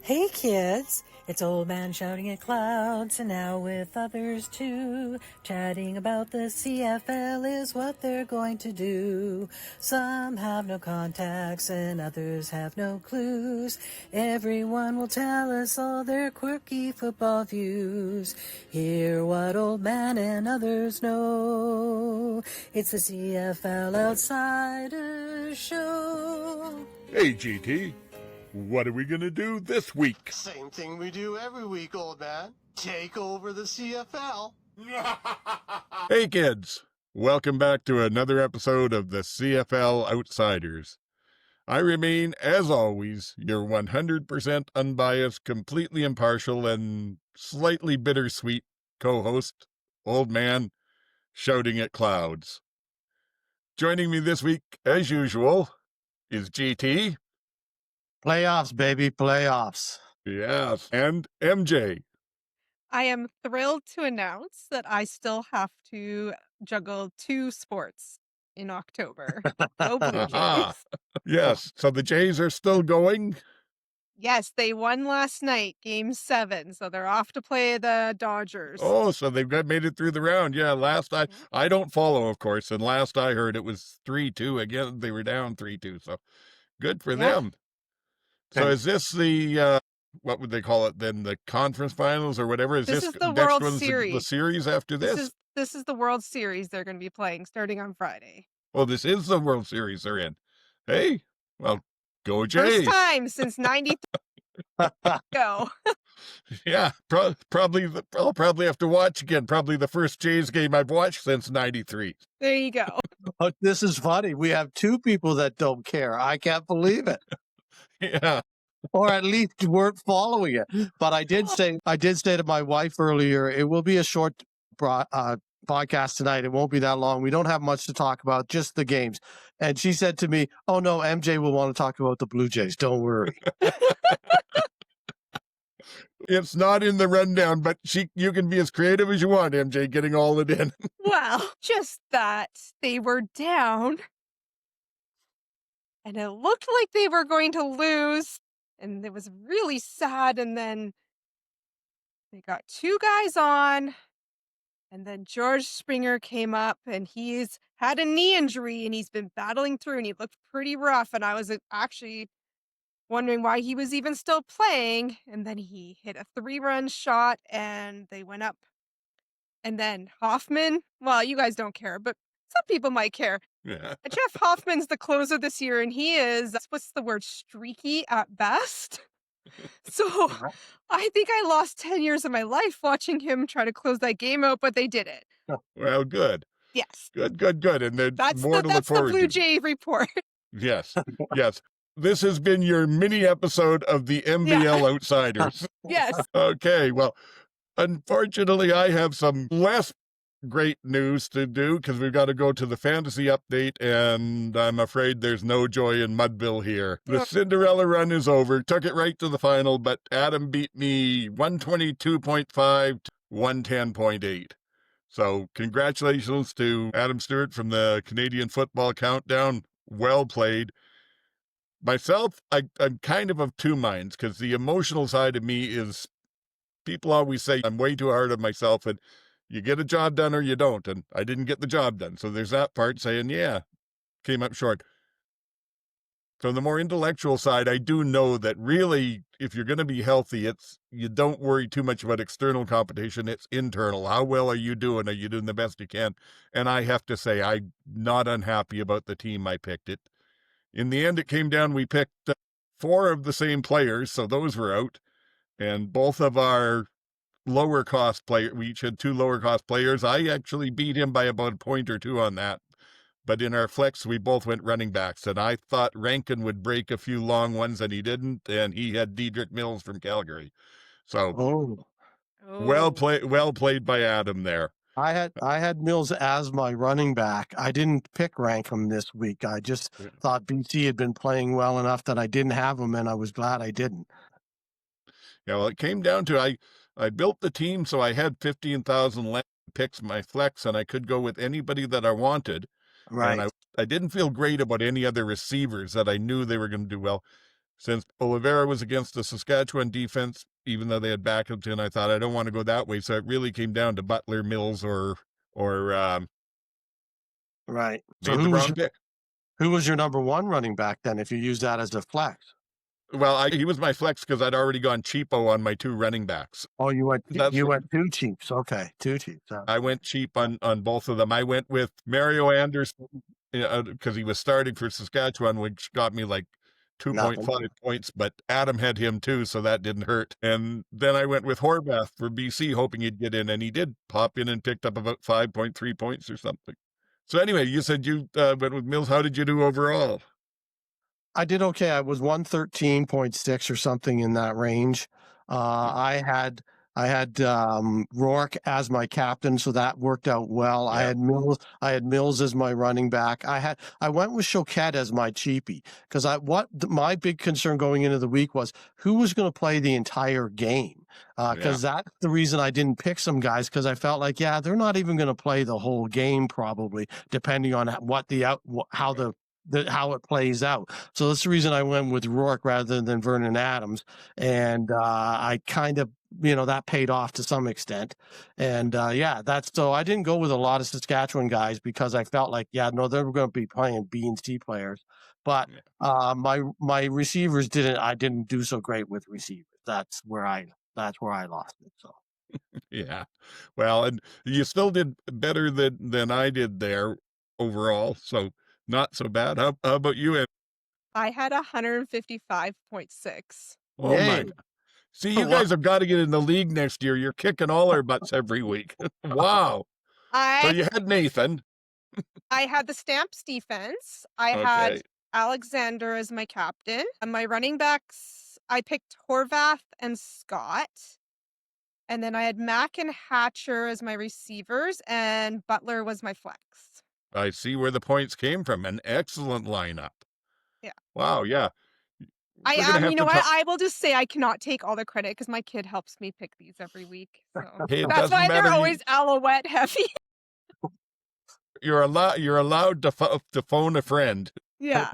Hey kids, it's Old Man shouting at clouds, and now with others too. Chatting about the CFL is what they're going to do. Some have no contacts and others have no clues. Everyone will tell us all their quirky football views. Hear what Old Man and others know. It's the CFL Outsiders show. Hey GT, what are we gonna do this week? Same thing we do every week, old man. Take over the CFL. Hey kids, welcome back to another episode of the CFL Outsiders. I remain, as always, your 100% unbiased, completely impartial, and slightly bittersweet co-host, Old Man, shouting at clouds. Joining me this week, as usual, is GT. Playoffs, baby, playoffs. Yes, and MJ. I am thrilled to announce that I still have to juggle 2 sports in October. Go Blue Jays. Yes, so the Jays are still going. Yes, they won last night, game 7, so they're off to play the Dodgers. Oh, so they've made it through the round. Yeah, I don't follow, of course, and last I heard it was 3-2. Again, they were down 3-2, so good for them. So is this the, what would they call it then, the conference finals or whatever? This is the next World one's Series. The series after this? This is the World Series they're going to be playing starting on Friday. Well, this is the World Series they're in. Hey, well, go Jays. First time since 93. Go. Yeah, probably I'll probably have to watch again. Probably the first Jays game I've watched since 93. There you go. But this is funny. We have 2 people that don't care. I can't believe it. Yeah. Or at least weren't following it. But I did say to my wife earlier, it will be a short podcast tonight. It won't be that long. We don't have much to talk about, just the games. And she said to me, "Oh no, MJ will want to talk about the Blue Jays. Don't worry." It's not in the rundown, but you can be as creative as you want, MJ, getting all it in. Well, just that they were down and it looked like they were going to lose, and it was really sad. And then they got 2 guys on, and then George Springer came up, and he's had a knee injury, and he's been battling through, and he looked pretty rough. And I was actually wondering why he was even still playing. And then he hit a 3-run shot, and they went up. And then Hoffman, well, you guys don't care, but some people might care. Yeah. Jeff Hoffman's the closer this year, and he is, what's the word, streaky at best. So I think I lost 10 years of my life watching him try to close that game out, but they did it. Well, good. Yes. Good. And there's That's more to look forward the Blue to. Jay report. Yes. This has been your mini episode of the MBL Outsiders. Yes. Okay, well, unfortunately, I have some less great news to do because we've got to go to the fantasy update, and I'm afraid there's no joy in Mudville here. The Cinderella run is over. Took it right to the final, but Adam beat me 122.5 to 110.8. So congratulations to Adam Stewart from the Canadian Football Countdown. Well played. Myself, I'm kind of 2 minds because the emotional side of me is, people always say I'm way too hard on myself, and you get a job done or you don't, and I didn't get the job done. So there's that part saying, yeah, came up short. From the more intellectual side, I do know that really, if you're going to be healthy, you don't worry too much about external competition. It's internal. How well are you doing? Are you doing the best you can? And I have to say, I'm not unhappy about the team I picked. In the end, it came down, we picked 4 of the same players, so those were out. And both of our lower cost players, we each had 2 lower cost players. I actually beat him by about a point or 2 on that. But in our flex, we both went running backs. And I thought Rankin would break a few long ones, and he didn't. And he had Dedrick Mills from Calgary. So well played by Adam there. I had Mills as my running back. I didn't pick Rankin this week. I just thought BC had been playing well enough that I didn't have him, and I was glad I didn't. Yeah, well, it came down to I built the team so I had 15,000 picks my flex, and I could go with anybody that I wanted. Right. And I didn't feel great about any other receivers that I knew they were going to do well. since Oliveira was against the Saskatchewan defense, even though they had backups in, I thought I don't want to go that way. So it really came down to Butler, Mills, or Right. So made the wrong pick. who was your number one running back then, if you use that as a flex? Well, he was my flex because I'd already gone cheapo on my 2 running backs. Oh, you went That's you what- went 2 cheaps. Okay, 2 cheaps. I went cheap on both of them. I went with Mario Anderson because he was starting for Saskatchewan, which got me like 2.5 points, but Adam had him too, so that didn't hurt. And then I went with Horvath for BC, hoping he'd get in, and he did pop in and picked up about 5.3 points or something. So anyway, you said you went with Mills. How did you do overall? I did okay. I was 113.6 or something in that range. I had Rourke as my captain, so that worked out well. Yeah. I had Mills as my running back. I went with Choquette as my cheapie because my big concern going into the week was who was going to play the entire game. Because that's the reason I didn't pick some guys, because I felt like, they're not even going to play the whole game probably, depending on how it plays out. So that's the reason I went with Rourke rather than Vernon Adams. And I kind of, that paid off to some extent. And so I didn't go with a lot of Saskatchewan guys because I felt like, they're going to be playing B and C players. But my receivers I didn't do so great with receivers. That's where I lost it. So. Yeah. Well, and you still did better than I did there overall. So not so bad. How about you, Ed? I had 155.6. Oh my God. See, you guys have got to get in the league next year. You're kicking all our butts every week. Wow. So you had Nathan. I had the Stamps defense. I had Alexander as my captain. And my running backs, I picked Horvath and Scott. And then I had Mack and Hatcher as my receivers, and Butler was my flex. I see where the points came from. An excellent lineup. Yeah. Wow, yeah. I will just say I cannot take all the credit because my kid helps me pick these every week. So Hey, that's why they're always Alouette heavy. You're allowed to phone a friend. Yeah.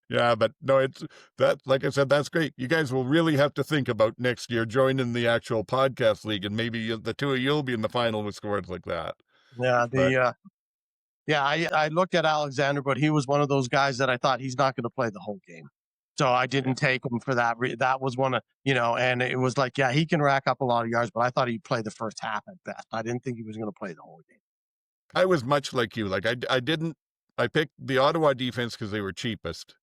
Yeah, but no, it's that. Like I said, that's great. You guys will really have to think about next year joining the actual podcast league, and maybe the two of you'll be in the final with scores like that. Yeah, I looked at Alexander, but he was one of those guys that I thought he's not going to play the whole game. So I didn't take him for that. That was one of, and it was like, he can rack up a lot of yards, but I thought he'd play the first half at best. I didn't think he was going to play the whole game. I was much like you. Like I picked the Ottawa defense because they were cheapest.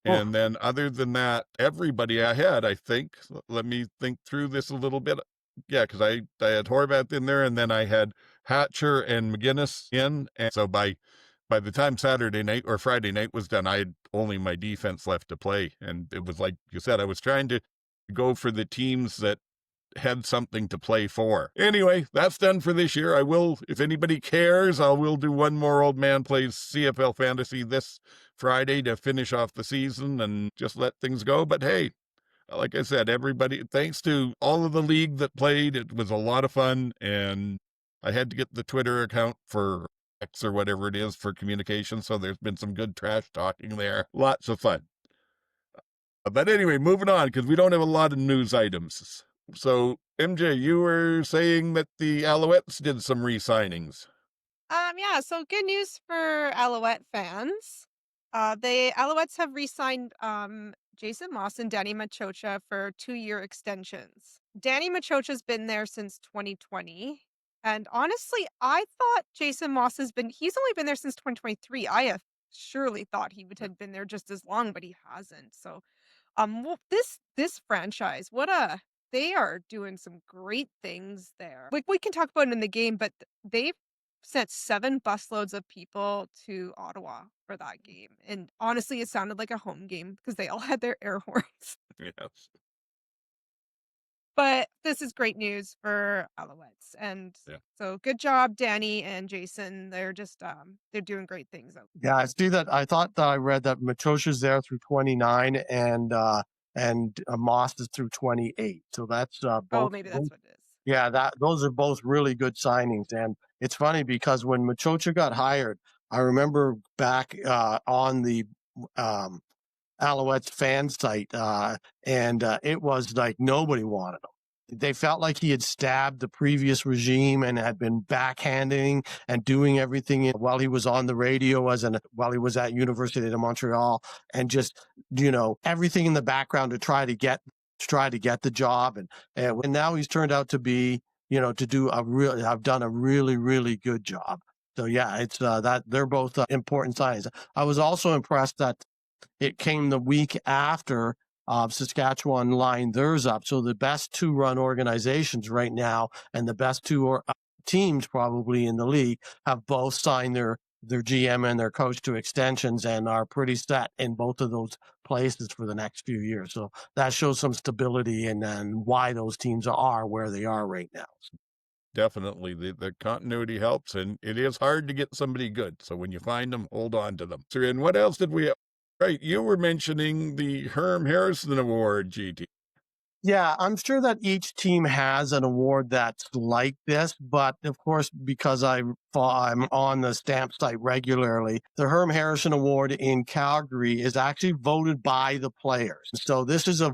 And then other than that, everybody I had, I think, let me think through this a little bit. Yeah, because I had Horvath in there, and then I had Hatcher and McGinnis in. And so by the time Saturday night or Friday night was done, I had only my defense left to play. And it was like you said, I was trying to go for the teams that had something to play for. Anyway, that's done for this year. I will, if anybody cares, I will do one more Old Man Plays CFL Fantasy this Friday to finish off the season and just let things go. But hey, like I said, everybody, thanks to all of the league that played, it was a lot of fun. And I had to get the Twitter account for X or whatever it is for communication. So there's been some good trash talking there. Lots of fun. But anyway, moving on, because we don't have a lot of news items. So, MJ, you were saying that the Alouettes did some re-signings. So good news for Alouette fans. The Alouettes have re-signed Jason Moss and Danny Machocha for 2-year extensions. Danny Machocha's been there since 2020. And honestly, I thought Jason Moss he's only been there since 2023. I have surely thought he would have been there just as long, but he hasn't. So, this franchise, they are doing some great things there. Like, we can talk about it in the game, but they've sent 7 busloads of people to Ottawa for that game. And honestly, it sounded like a home game because they all had their air horns. Yes. But this is great news for Alouettes. And so good job, Danny and Jason. They're just, they're doing great things. Yeah, I see that. I thought that I read that Machocha's there through 29 and Moss is through 28. So that's both. Oh, maybe that's what it is. Yeah, those are both really good signings. And it's funny because when Machocha got hired, I remember back on the Alouettes fan site, and it was like nobody wanted him. They felt like he had stabbed the previous regime and had been backhanding and doing everything while he was on the radio while he was at University of Montreal, and just everything in the background to try to get the job, and now he's turned out to be have done a really, really good job. So yeah, it's that they're both important signs. I was also impressed that it came the week after Saskatchewan lined theirs up. So the best two-run organizations right now and the best two teams probably in the league have both signed their GM and their coach to extensions and are pretty set in both of those places for the next few years. So that shows some stability and why those teams are where they are right now. Definitely. The continuity helps, and it is hard to get somebody good. So when you find them, hold on to them. So, and what else did we... Right, you were mentioning the Herm Harrison Award, GT. Yeah, I'm sure that each team has an award that's like this, but of course, because I'm on the stamp site regularly, the Herm Harrison Award in Calgary is actually voted by the players. So this is an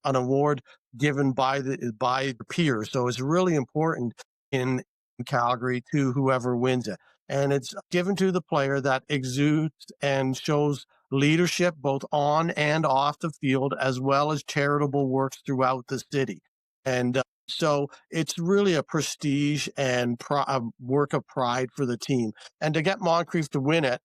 award given by the peers. So it's really important in Calgary to whoever wins it. And it's given to the player that exudes and shows leadership both on and off the field, as well as charitable works throughout the city. And so it's really a prestige and a work of pride for the team. And to get Moncrief to win it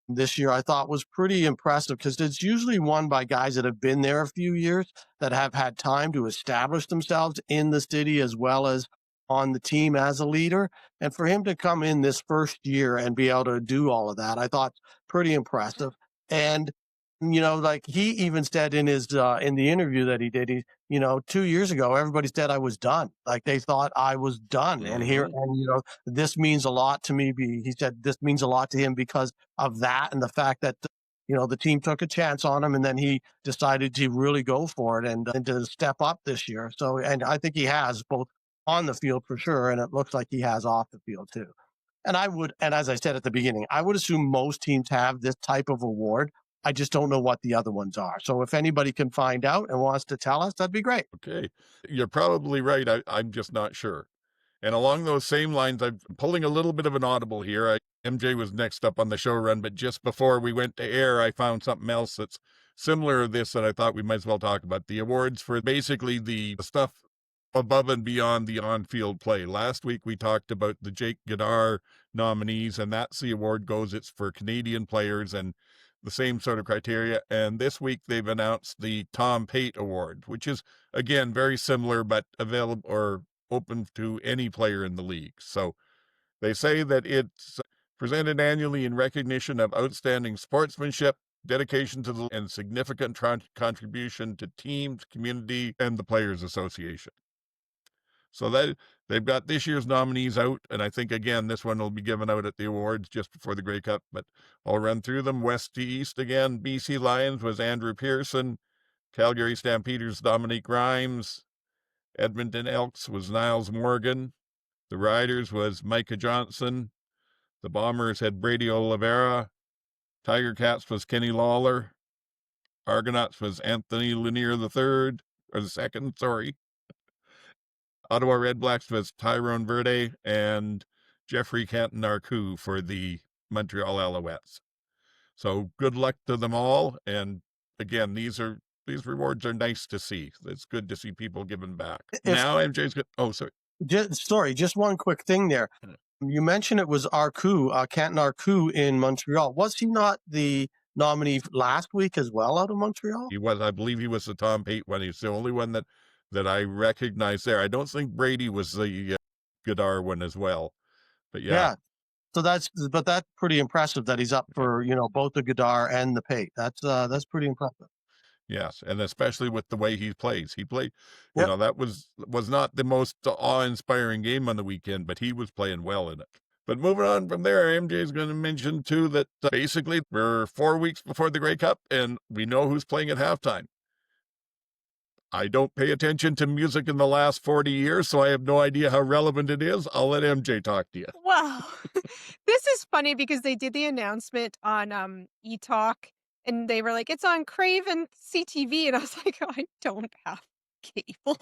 this year, I thought was pretty impressive, because it's usually won by guys that have been there a few years, that have had time to establish themselves in the city as well as on the team as a leader. And for him to come in this first year and be able to do all of that, I thought pretty impressive. And, like he even said in his, in the interview that he did, 2 years ago, everybody said I was done. Like they thought I was done. And this means a lot to me. He said this means a lot to him because of that and the fact that, the team took a chance on him, and then he decided to really go for it and to step up this year. So, and I think he has both on the field for sure, and it looks like he has off the field too. And as I said at the beginning, I would assume most teams have this type of award. I just don't know what the other ones are. So if anybody can find out and wants to tell us, that'd be great. Okay. You're probably right. I'm just not sure. And along those same lines, I'm pulling a little bit of an audible here. MJ was next up on the show run, but just before we went to air, I found something else that's similar to this that I thought we might as well talk about. The awards for basically the stuff above and beyond the on-field play. Last week, we talked about the Jake Godar nominees, and that's the award goes. It's for Canadian players and the same sort of criteria. And this week, they've announced the Tom Pate Award, which is, again, very similar, but available or open to any player in the league. So they say that it's presented annually in recognition of outstanding sportsmanship, dedication to and significant contribution to teams, community, and the Players Association. So that they've got this year's nominees out, and I think, again, this one will be given out at the awards just before the Grey Cup, but I'll run through them. West to East again. BC Lions was Andrew Pearson. Calgary Stampeders, Dominique Grimes. Edmonton Elks was Niles Morgan. The Riders was Micah Johnson. The Bombers had Brady Oliveira. Tiger Cats was Kenny Lawler. Argonauts was Anthony Lanier the second, sorry. Ottawa Redblacks was Tyrone Verde and Jeffrey Canton-Arcou for the Montreal Alouettes. So good luck to them all. And again, these rewards are nice to see. It's good to see people giving back. Now MJ's good. Oh, sorry. Just one quick thing there. You mentioned it was Canton-Arcou in Montreal. Was he not the nominee last week as well out of Montreal? He was. I believe he was the Tom Pate one. He's the only one that I recognize there. I don't think Brady was the Godar one as well. But yeah. So that's pretty impressive that he's up for, both the Godar and the Pate. That's pretty impressive. Yes, and especially with the way he plays. He played, that was not the most awe-inspiring game on the weekend, but he was playing well in it. But moving on from there, MJ is going to mention, too, that basically we're 4 weeks before the Grey Cup, and we know who's playing at halftime. I don't pay attention to music in the last 40 years, so I have no idea how relevant it is. I'll let MJ talk to you. Wow. This is funny because they did the announcement on eTalk And they were like, it's on Crave and CTV. And I was like, I don't have cable.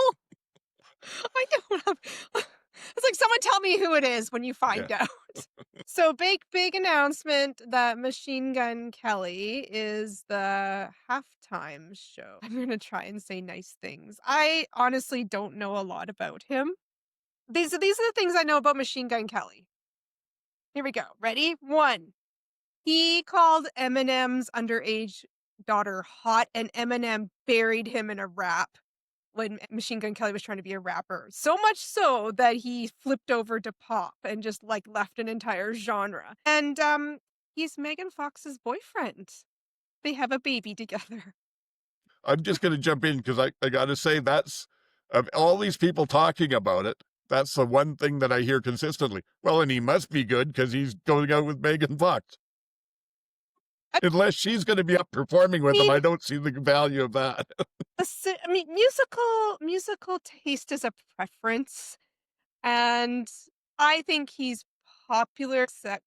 I don't have. It's like, someone tell me who it is when you find out. So big announcement that Machine Gun Kelly is the halftime show. I'm going to try and say nice things. I honestly don't know a lot about him. These are the things I know about Machine Gun Kelly. Here we go. Ready? 1. He called Eminem's underage daughter hot, and Eminem buried him in a rap when Machine Gun Kelly was trying to be a rapper. So much so that he flipped over to pop and just like left an entire genre. And he's Megan Fox's boyfriend. They have a baby together. I'm just going to jump in because I got to say that's, of all these people talking about it, that's the one thing that I hear consistently. Well, and he must be good because he's going out with Megan Fox. Unless she's going to be up performing with him, I don't see the value of that. I mean, musical taste is a preference, and I think he's popular, except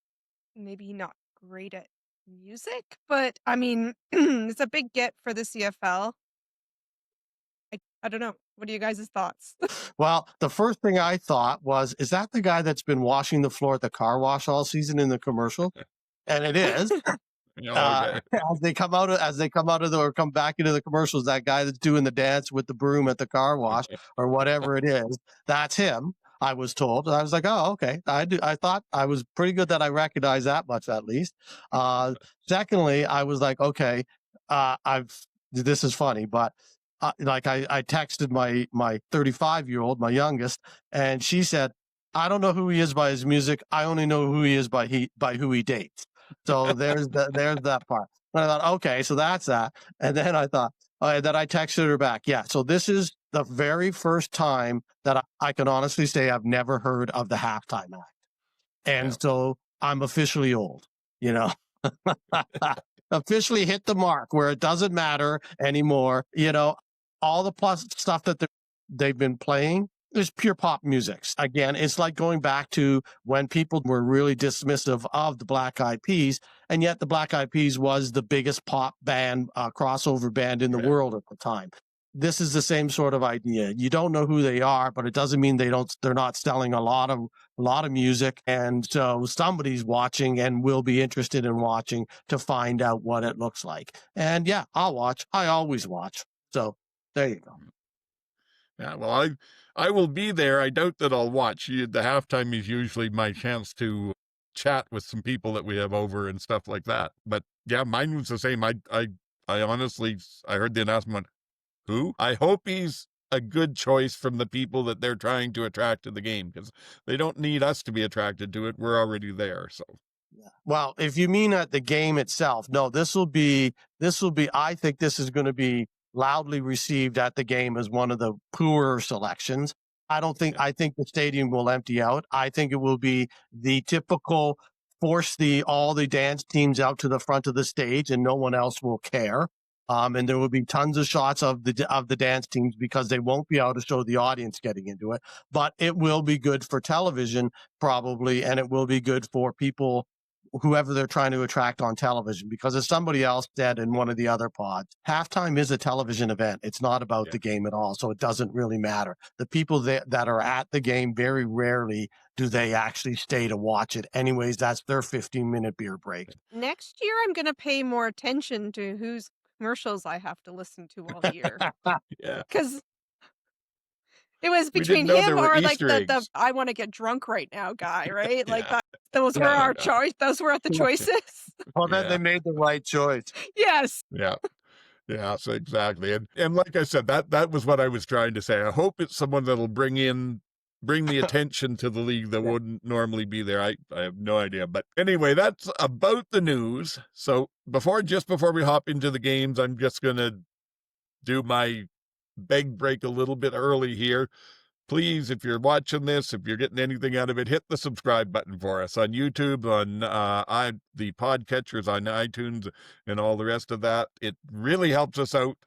maybe not great at music. But I mean, it's a big get for the CFL. I don't know. What are you guys' thoughts? Well, the first thing I thought was, is that the guy that's been washing the floor at the car wash all season in the commercial? And it is. Okay. As they come out of or come back into the commercials, that guy that's doing the dance with the broom at the car wash or whatever it is, that's him. I was told. I was like, oh, okay. I thought I was pretty good that I recognized that much at least. Secondly, I was like, okay, this is funny, but like I texted my 35-year-old, my youngest, and she said, I don't know who he is by his music. I only know who he is by who he dates. So there's that part. And I thought, okay, so that's that. And then I thought, that I texted her back. Yeah. So this is the very first time that I can honestly say I've never heard of the halftime act. And so I'm officially old, you know, officially hit the mark where it doesn't matter anymore. You know, all the plus stuff that they've been playing is pure pop music. Again, it's like going back to when people were really dismissive of the Black Eyed Peas, and yet the Black Eyed Peas was the biggest pop band, crossover band in the world at the time. This is the same sort of idea. You don't know who they are, but it doesn't mean they're not selling a lot of music. And so somebody's watching and will be interested in watching to find out what it looks like. And yeah, I'll watch. I always watch. So there you go. Yeah, well, I will be there. I doubt that I'll watch. The halftime is usually my chance to chat with some people that we have over and stuff like that. But yeah, mine was the same. I honestly, I heard the announcement. Who? I hope he's a good choice from the people that they're trying to attract to the game, because they don't need us to be attracted to it. We're already there. So. Well, if you mean at the game itself, no, this will be, I think this is going to be loudly received at the game as one of the poorer selections. I think the stadium will empty out. I think it will be the typical force all the dance teams out to the front of the stage and no one else will care. And there will be tons of shots of the dance teams because they won't be able to show the audience getting into it, but it will be good for television probably. And it will be good for people, whoever they're trying to attract on television, because as somebody else said in one of the other pods, halftime is a television event. It's not about the game at all. So it doesn't really matter. The people that are at the game, very rarely do they actually stay to watch it. Anyways, that's their 15-minute beer break. Next year, I'm going to pay more attention to whose commercials I have to listen to all year. Yeah. Because it was between him or like the I want to get drunk right now guy, right? Like those were our choice. Those were the choices. Well, then they made the right choice. Yes. Yeah. Yeah, so exactly. And like I said, that was what I was trying to say. I hope it's someone that'll bring the attention to the league that wouldn't normally be there. I have no idea. But anyway, that's about the news. So before we hop into the games, I'm just going to do my beg break a little bit early here. Please, if you're watching this, if you're getting anything out of it, hit the subscribe button for us on YouTube, on the podcatchers, on iTunes, and all the rest of that. It really helps us out.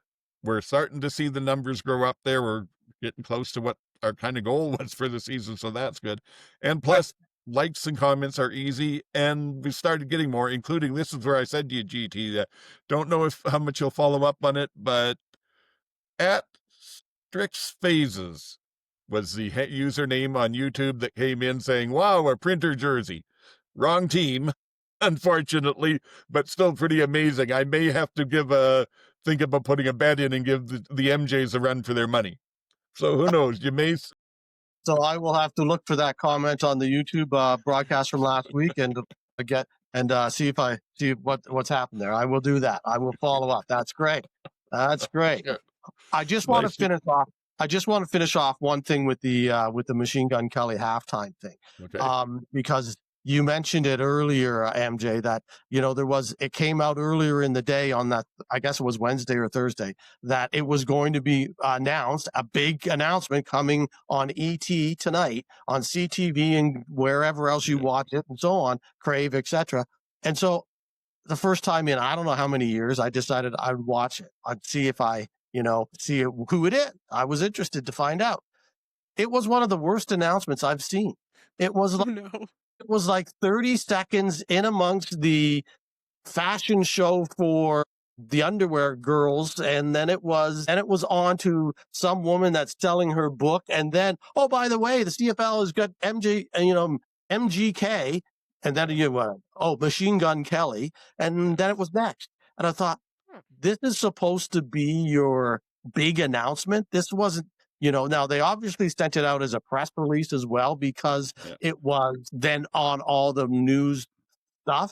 We're starting to see the numbers grow up there. We're getting close to what our kind of goal was for the season, so that's good. And plus, likes and comments are easy, and we started getting more, including, this is where I said to you, GT, that don't know how much you'll follow up on it, but at Strix Phases was the username on YouTube that came in saying, wow, a printer jersey. Wrong team, unfortunately, but still pretty amazing. I may have to think about putting a bet in and give the MJs a run for their money. So who knows? You may. So I will have to look for that comment on the YouTube broadcast from last week and see what's happened there. I will do that. I will follow up. That's great. That's great. I just want to finish off. I just want to finish off one thing with the Machine Gun Kelly halftime thing, because you mentioned it earlier, MJ, that, it came out earlier in the day on that, I guess it was Wednesday or Thursday, that it was going to be announced, a big announcement coming on ET tonight, on CTV and wherever else you watch it and so on, Crave, etc. And so the first time in, I don't know how many years, I decided I'd watch it. I'd see if see who it is. I was interested to find out. It was one of the worst announcements I've seen. It was It was like 30 seconds in amongst the fashion show for the underwear girls, and then it was on to some woman that's selling her book, and then, oh, by the way, the CFL has got MGK, and then Machine Gun Kelly, and then it was next. And I thought, this is supposed to be your big announcement. This wasn't. Now they obviously sent it out as a press release as well, because it was then on all the news stuff.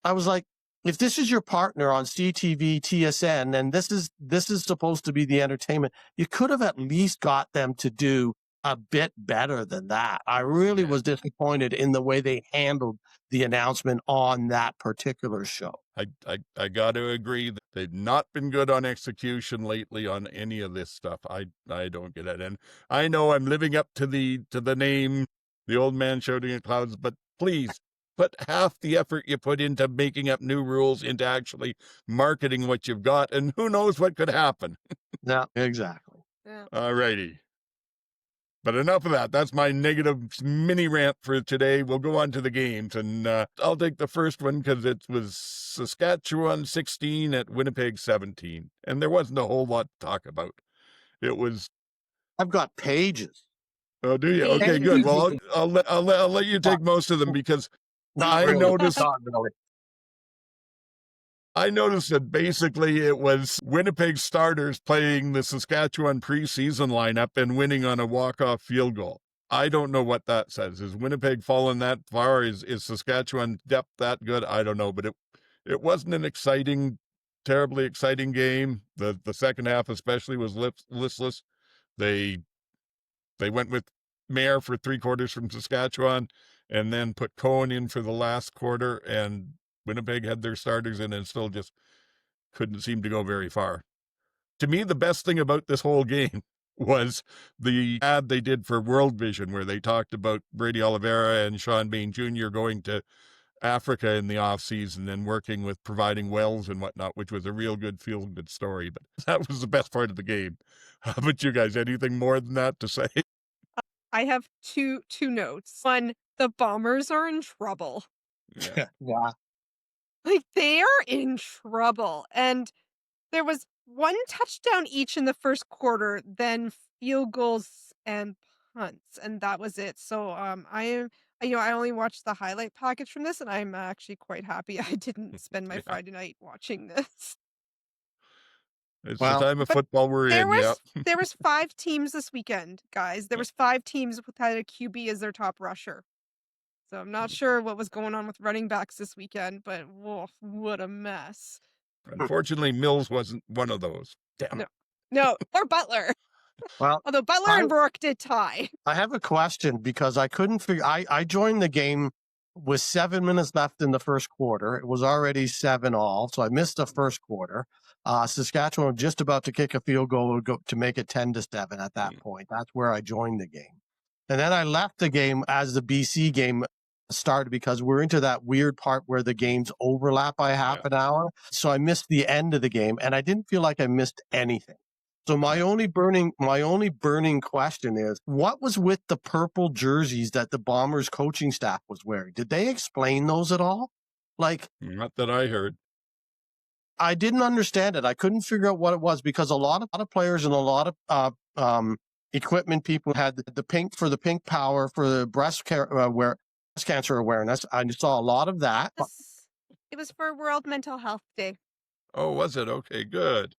I was like, if this is your partner on CTV, TSN, and this is supposed to be the entertainment, you could have at least got them to do a bit better than that. I really was disappointed in the way they handled the announcement on that particular show. I got to agree that they've not been good on execution lately on any of this stuff. I don't get it. And I know I'm living up to the name, the old man shouting at clouds, but please put half the effort you put into making up new rules into actually marketing what you've got, and who knows what could happen. Yeah, exactly. Yeah. All righty. But enough of that. That's my negative mini rant for today. We'll go on to the games, and I'll take the first one because it was Saskatchewan 16 at Winnipeg 17, and there wasn't a whole lot to talk about. It was. I've got pages. Oh, do you? Okay, good. Well, I'll let you take most of them, because I noticed. I noticed that basically it was Winnipeg starters playing the Saskatchewan preseason lineup and winning on a walk-off field goal. I don't know what that says. Is Winnipeg fallen that far? Is Saskatchewan depth that good? I don't know, but it wasn't an terribly exciting game. The second half especially was listless. They went with Mayer for 3 quarters from Saskatchewan, and then put Cohen in for the last quarter, and Winnipeg had their starters in and still just couldn't seem to go very far. To me, the best thing about this whole game was the ad they did for World Vision, where they talked about Brady Oliveira and Sean Bain Jr. going to Africa in the offseason and working with providing wells and whatnot, which was a real good feel-good story. But that was the best part of the game. How about you guys? Anything more than that to say? I have two notes. One, the Bombers are in trouble. Yeah. Like, they are in trouble. And there was one touchdown each in the first quarter, then field goals and punts, and that was it. So I only watched the highlight package from this, and I'm actually quite happy I didn't spend my Friday night watching this. It's the time of football we're in, yeah. There was 5 teams this weekend, guys. There was 5 teams with had a QB as their top rusher. So I'm not sure what was going on with running backs this weekend, but what a mess. Unfortunately, Mills wasn't one of those. Damn it. No, or Butler. Well, although Butler and Rourke did tie. I have a question, because I couldn't figure. I joined the game with 7 minutes left in the first quarter. It was already 7-all, so I missed the first quarter. Saskatchewan was just about to kick a field goal to make it 10-7 at that point. That's where I joined the game. And then I left the game as the BC game started, because we're into that weird part where the games overlap by half an hour. So I missed the end of the game, and I didn't feel like I missed anything. So my only burning question is, what was with the purple jerseys that the Bombers coaching staff was wearing? Did they explain those at all? Like, Not that I heard. I didn't understand it. I couldn't figure out what it was because a lot of players and a lot of equipment people had the pink for the pink power for the breast cancer awareness. I saw a lot of that. It was for World Mental Health Day. Oh, was it? Okay, good.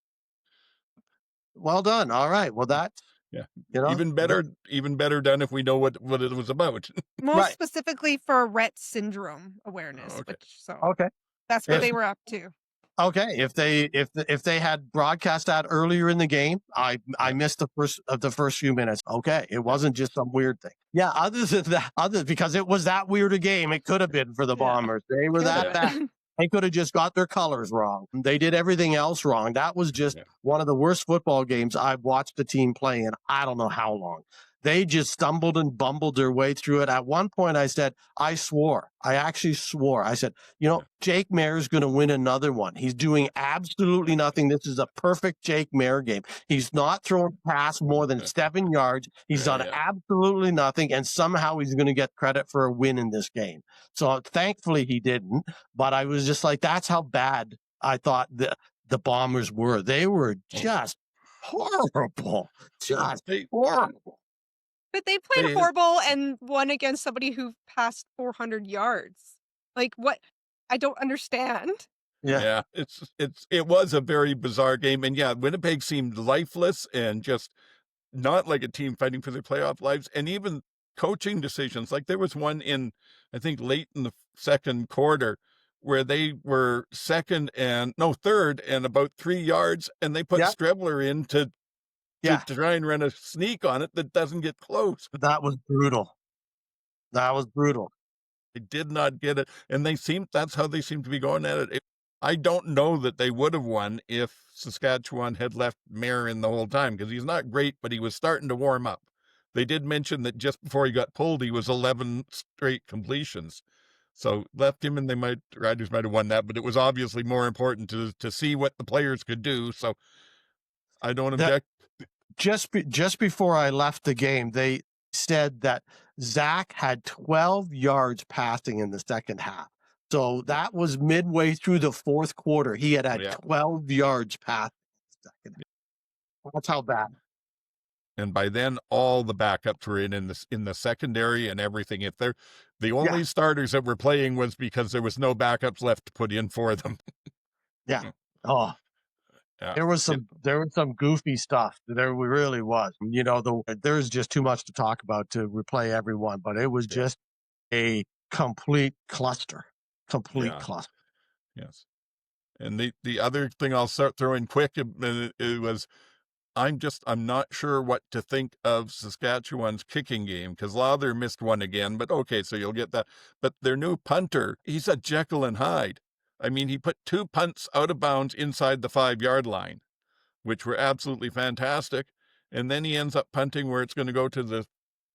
Well done. All right. Well, that, Yeah. you know, Even better done if we know what it was about. Most Right. specifically for Rett syndrome awareness, Okay. Okay. That's what Yes. they were up to. Okay, if they had broadcast that earlier in the game, I missed the first few minutes. Okay, it wasn't just some weird thing. Yeah, other than that, because it was that weird a game, it could have been for the Yeah. Bombers. They were that bad. They could have just got their colors wrong. They did everything else wrong. That was just one of the worst football games I've watched the team play in I don't know how long. They just stumbled and bumbled their way through it. At one point, I said, I actually swore. I said, Jake Maier's going to win another one. He's doing absolutely nothing. This is a perfect Jake Maier game. He's not thrown past more than 7 yards. He's done absolutely nothing. And somehow he's going to get credit for a win in this game. So thankfully he didn't. But I was just like, that's how bad I thought the Bombers were. They were just horrible. Just horrible. But they played horrible and won against somebody who passed 400 yards. Like, what? I don't understand. Yeah. It was a very bizarre game. And Winnipeg seemed lifeless and just not like a team fighting for their playoff lives. And even coaching decisions, like there was one in, I think, late in the second quarter where they were third and about 3 yards, and they put Strebler in to try and run a sneak on it that doesn't get close. That was brutal. They did not get it. And that's how they seem to be going at it. I don't know that they would have won if Saskatchewan had left Maier in the whole time, because he's not great, but he was starting to warm up. They did mention that just before he got pulled, he was 11 straight completions. So left him, and Riders might have won that, but it was obviously more important to see what the players could do. So I don't object. Just before I left the game, they said that Zach had 12 yards passing in the second half. So that was midway through the fourth quarter. He had 12 yards passing in the second half. That's how bad. And by then, all the backups were in the secondary and everything. If they're the only starters that were playing was because there was no backups left to put in for them. Yeah. Oh. Yeah. There was some goofy stuff. There really was. There's just too much to talk about to replay everyone, but it was just a complete cluster. Cluster. Yes. And the other thing I'll start throwing quick, it was, I'm not sure what to think of Saskatchewan's kicking game, because Lawther missed one again, but okay, so you'll get that. But their new punter, he's a Jekyll and Hyde. I mean, he put 2 punts out of bounds inside the 5-yard line, which were absolutely fantastic. And then he ends up punting where it's going to go to the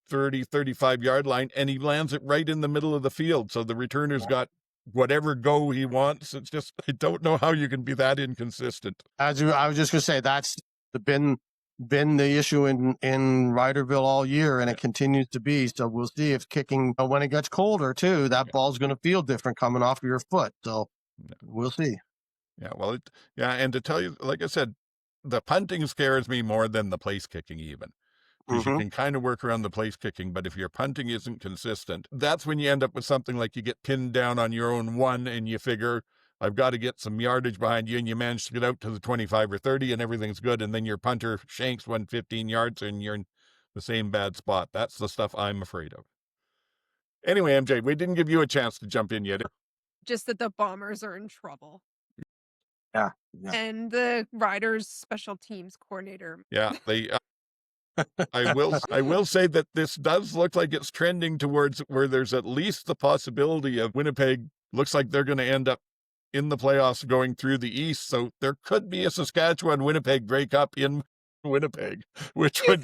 30, 35-yard line, and he lands it right in the middle of the field. So the returner's got whatever go he wants. It's just, I don't know how you can be that inconsistent. I was just going to say, that's been the issue in Riderville all year, and it continues to be. So we'll see if kicking, when it gets colder too, that ball's going to feel different coming off of your foot. So we'll see. Yeah, well, and to tell you, like I said, the punting scares me more than the place kicking even. Because you can kind of work around the place kicking, but if your punting isn't consistent, that's when you end up with something like you get pinned down on your own one, and you figure, I've got to get some yardage behind you, and you manage to get out to the 25 or 30, and everything's good, and then your punter shanks 15 yards, and you're in the same bad spot. That's the stuff I'm afraid of. Anyway, MJ, we didn't give you a chance to jump in yet. Just that the Bombers are in trouble. Yeah. And the Riders special teams coordinator. Yeah, they... I will say that this does look like it's trending towards where there's at least the possibility of Winnipeg. Looks like they're going to end up in the playoffs going through the East. So there could be a Saskatchewan-Winnipeg breakup in Winnipeg, which would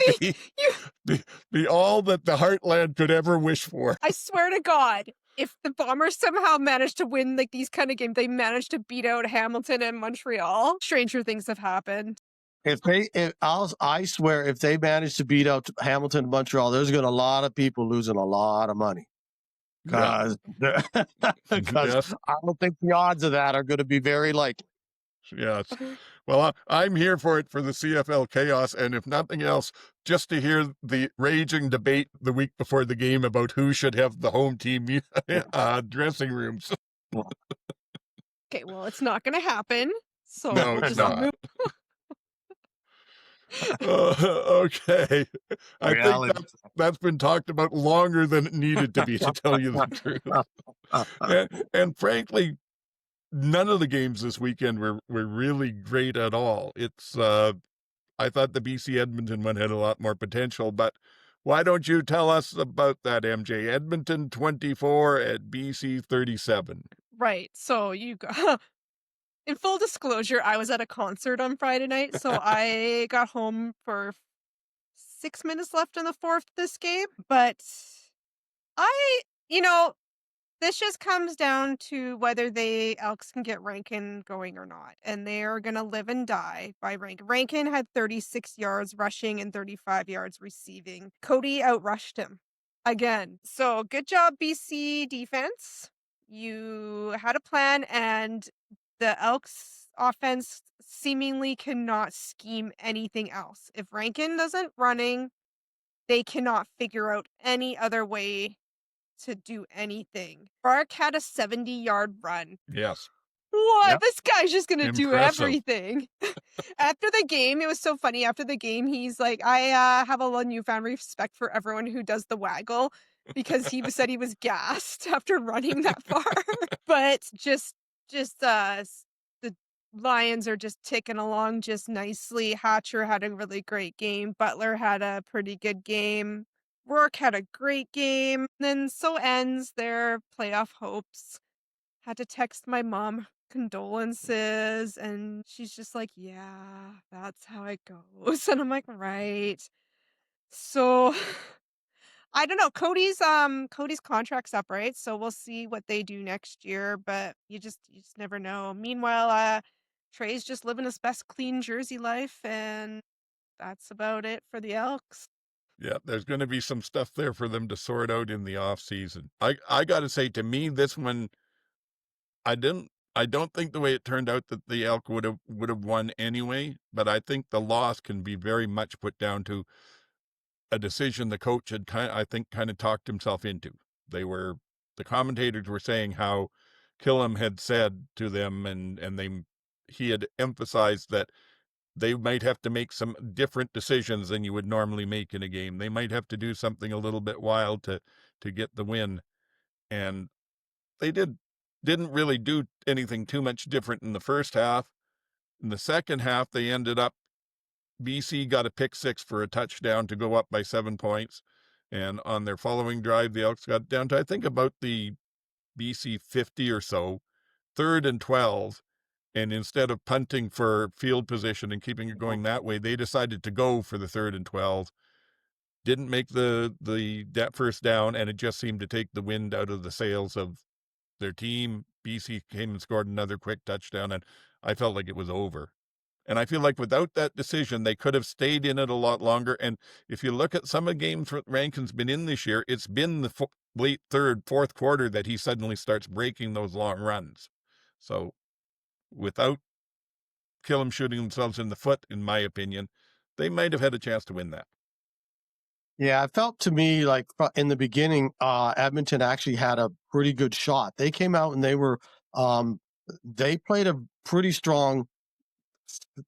be all that the Heartland could ever wish for. I swear to God, if the Bombers somehow manage to win like these kind of games, they manage to beat out Hamilton and Montreal, stranger things have happened. I swear, if they manage to beat out Hamilton and Montreal, there's going to a lot of people losing a lot of money. Because Yes. I don't think the odds of that are going to be very likely. Yes. Well, I'm here for it for the CFL chaos, and if nothing else, just to hear the raging debate the week before the game about who should have the home team dressing rooms. Okay, well, it's not going to happen. So No, we'll it's just not. Okay. I think Reality. that's been talked about longer than it needed to be, to tell you the truth. And frankly, none of the games this weekend were really great at all. It's I thought the BC Edmonton one had a lot more potential, but why don't you tell us about that, MJ? Edmonton 24 at BC 37. Right. So you got, in full disclosure, I was at a concert on Friday night, so I got home for 6 minutes left in the fourth this game, but this just comes down to whether the Elks can get Rankin going or not, and they are going to live and die by Rankin. Rankin had 36 yards rushing and 35 yards receiving. Cody outrushed him again. So good job, BC defense. You had a plan, and the Elks offense seemingly cannot scheme anything else. If Rankin doesn't running, they cannot figure out any other way to do anything. Bark had a 70-yard run. Yes. What? Yep. This guy's just going to do Impressive. everything. After the game, it was so funny. After the game, he's like, I have a newfound respect for everyone who does the waggle, because he said he was gassed after running that far. But just the Lions are just ticking along just nicely. Hatcher had a really great game. Butler had a pretty good game. Rourke had a great game. Then so ends their playoff hopes. Had to text my mom condolences, and she's just like, yeah, that's how it goes. And I'm like, right. So I don't know. Cody's contract's up, right? So we'll see what they do next year, but you just never know. Meanwhile, Trey's just living his best clean Jersey life, and that's about it for the Elks. Yeah, there's going to be some stuff there for them to sort out in the off season. I got to say, to me, this one, I don't think the way it turned out that the Elk would have won anyway, but I think the loss can be very much put down to a decision the coach had kind of talked himself into. The commentators were saying how Killam had said to them, and he had emphasized that they might have to make some different decisions than you would normally make in a game. They might have to do something a little bit wild to get the win. And they didn't really do anything too much different in the first half. In the second half, they ended up, BC got a pick six for a touchdown to go up by 7 points. And on their following drive, the Elks got down to, I think, about the BC 50 or so, 3rd and 12. And instead of punting for field position and keeping it going that way, they decided to go for the 3rd and 12. Didn't make that first down, and it just seemed to take the wind out of the sails of their team. BC came and scored another quick touchdown, and I felt like it was over. And I feel like without that decision, they could have stayed in it a lot longer. And if you look at some of the games Rankin's been in this year, it's been the late third, fourth quarter that he suddenly starts breaking those long runs. So without Killam shooting themselves in the foot, in my opinion, they might have had a chance to win that. Yeah, it felt to me like in the beginning, Edmonton actually had a pretty good shot. They came out and they played a pretty strong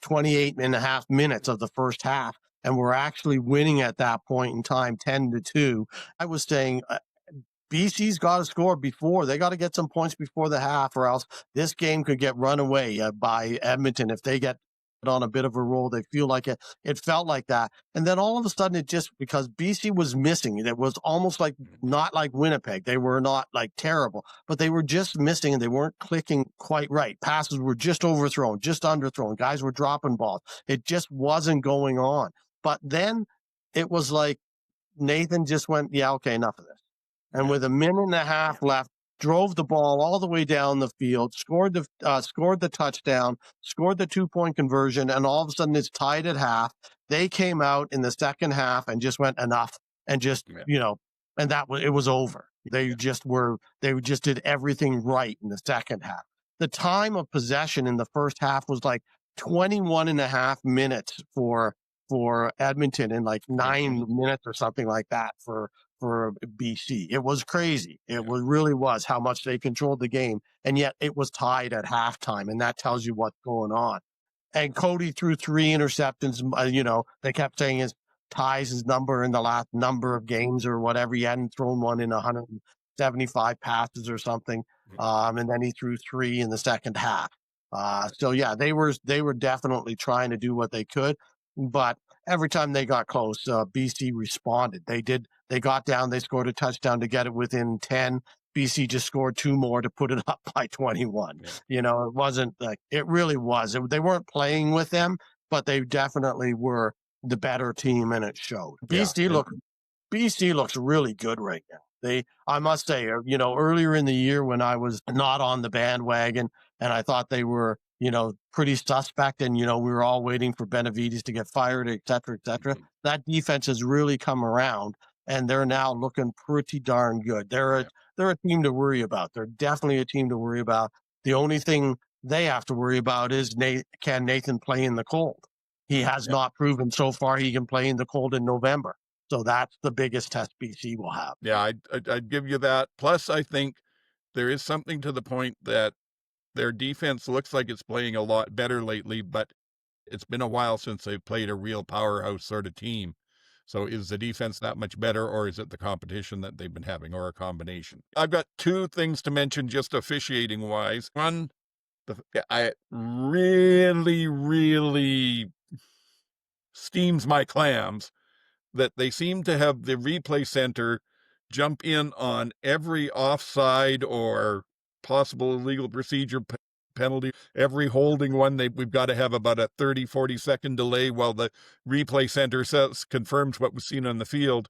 28 and a half minutes of the first half, and were actually winning at that point in time, 10-2. I was saying, BC's got to score before. They got to get some points before the half, or else this game could get run away by Edmonton if they get on a bit of a roll. They feel like it. It felt like that. And then all of a sudden, it just, because BC was missing, it was almost like, not like Winnipeg. They were not like terrible, but they were just missing, and they weren't clicking quite right. Passes were just overthrown, just underthrown. Guys were dropping balls. It just wasn't going on. But then it was like Nathan just went, yeah, okay, enough of this. And with a minute and a half left, drove the ball all the way down the field, scored the touchdown, scored the 2-point conversion, and all of a sudden it's tied at half. They came out in the second half and just went enough, and just and it was over. They just did everything right in the second half. The time of possession in the first half was like 21 and a half minutes for Edmonton, and like 9 minutes or something like that for BC. It was crazy. It really was how much they controlled the game, and yet it was tied at halftime, and that tells you what's going on. And Cody threw 3 interceptions. They kept saying ties his number in the last number of games or whatever. He hadn't thrown one in 175 passes or something. And then he threw 3 in the second half. So yeah, they were definitely trying to do what they could, but every time they got close, BC responded. They got down, they scored a touchdown to get it within 10. BC just scored 2 more to put it up by 21. It wasn't like, it really was. They weren't playing with them, but they definitely were the better team, and it showed. BC looks really good right now. I must say, earlier in the year when I was not on the bandwagon and I thought they were, pretty suspect, and, we were all waiting for Benavides to get fired, et cetera, that defense has really come around, and they're now looking pretty darn good. They're a team to worry about. They're definitely a team to worry about. The only thing they have to worry about is can Nathan play in the cold? He has not proven so far he can play in the cold in November. So that's the biggest test BC will have. Yeah, I'd give you that. Plus, I think there is something to the point that their defense looks like it's playing a lot better lately, but it's been a while since they've played a real powerhouse sort of team. So is the defense that much better, or is it the competition that they've been having, or a combination? I've got 2 things to mention just officiating-wise. One, I really, really steams my clams that they seem to have the replay center jump in on every offside or possible illegal procedure penalty, every holding one. We've got to have about a 30-40 second delay while the replay center confirms what was seen on the field.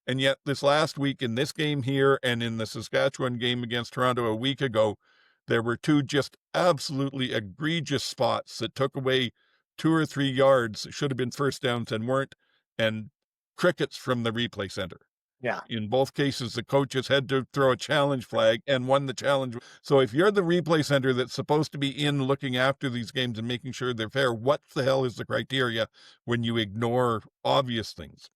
And yet this last week in this game here and in the Saskatchewan game against Toronto a week ago, there were 2 just absolutely egregious spots that took away 2 or 3 yards, should have been first downs and weren't, and crickets from the replay center. Yeah. In both cases, the coaches had to throw a challenge flag and won the challenge. So if you're the replay center that's supposed to be in looking after these games and making sure they're fair, what the hell is the criteria when you ignore obvious things?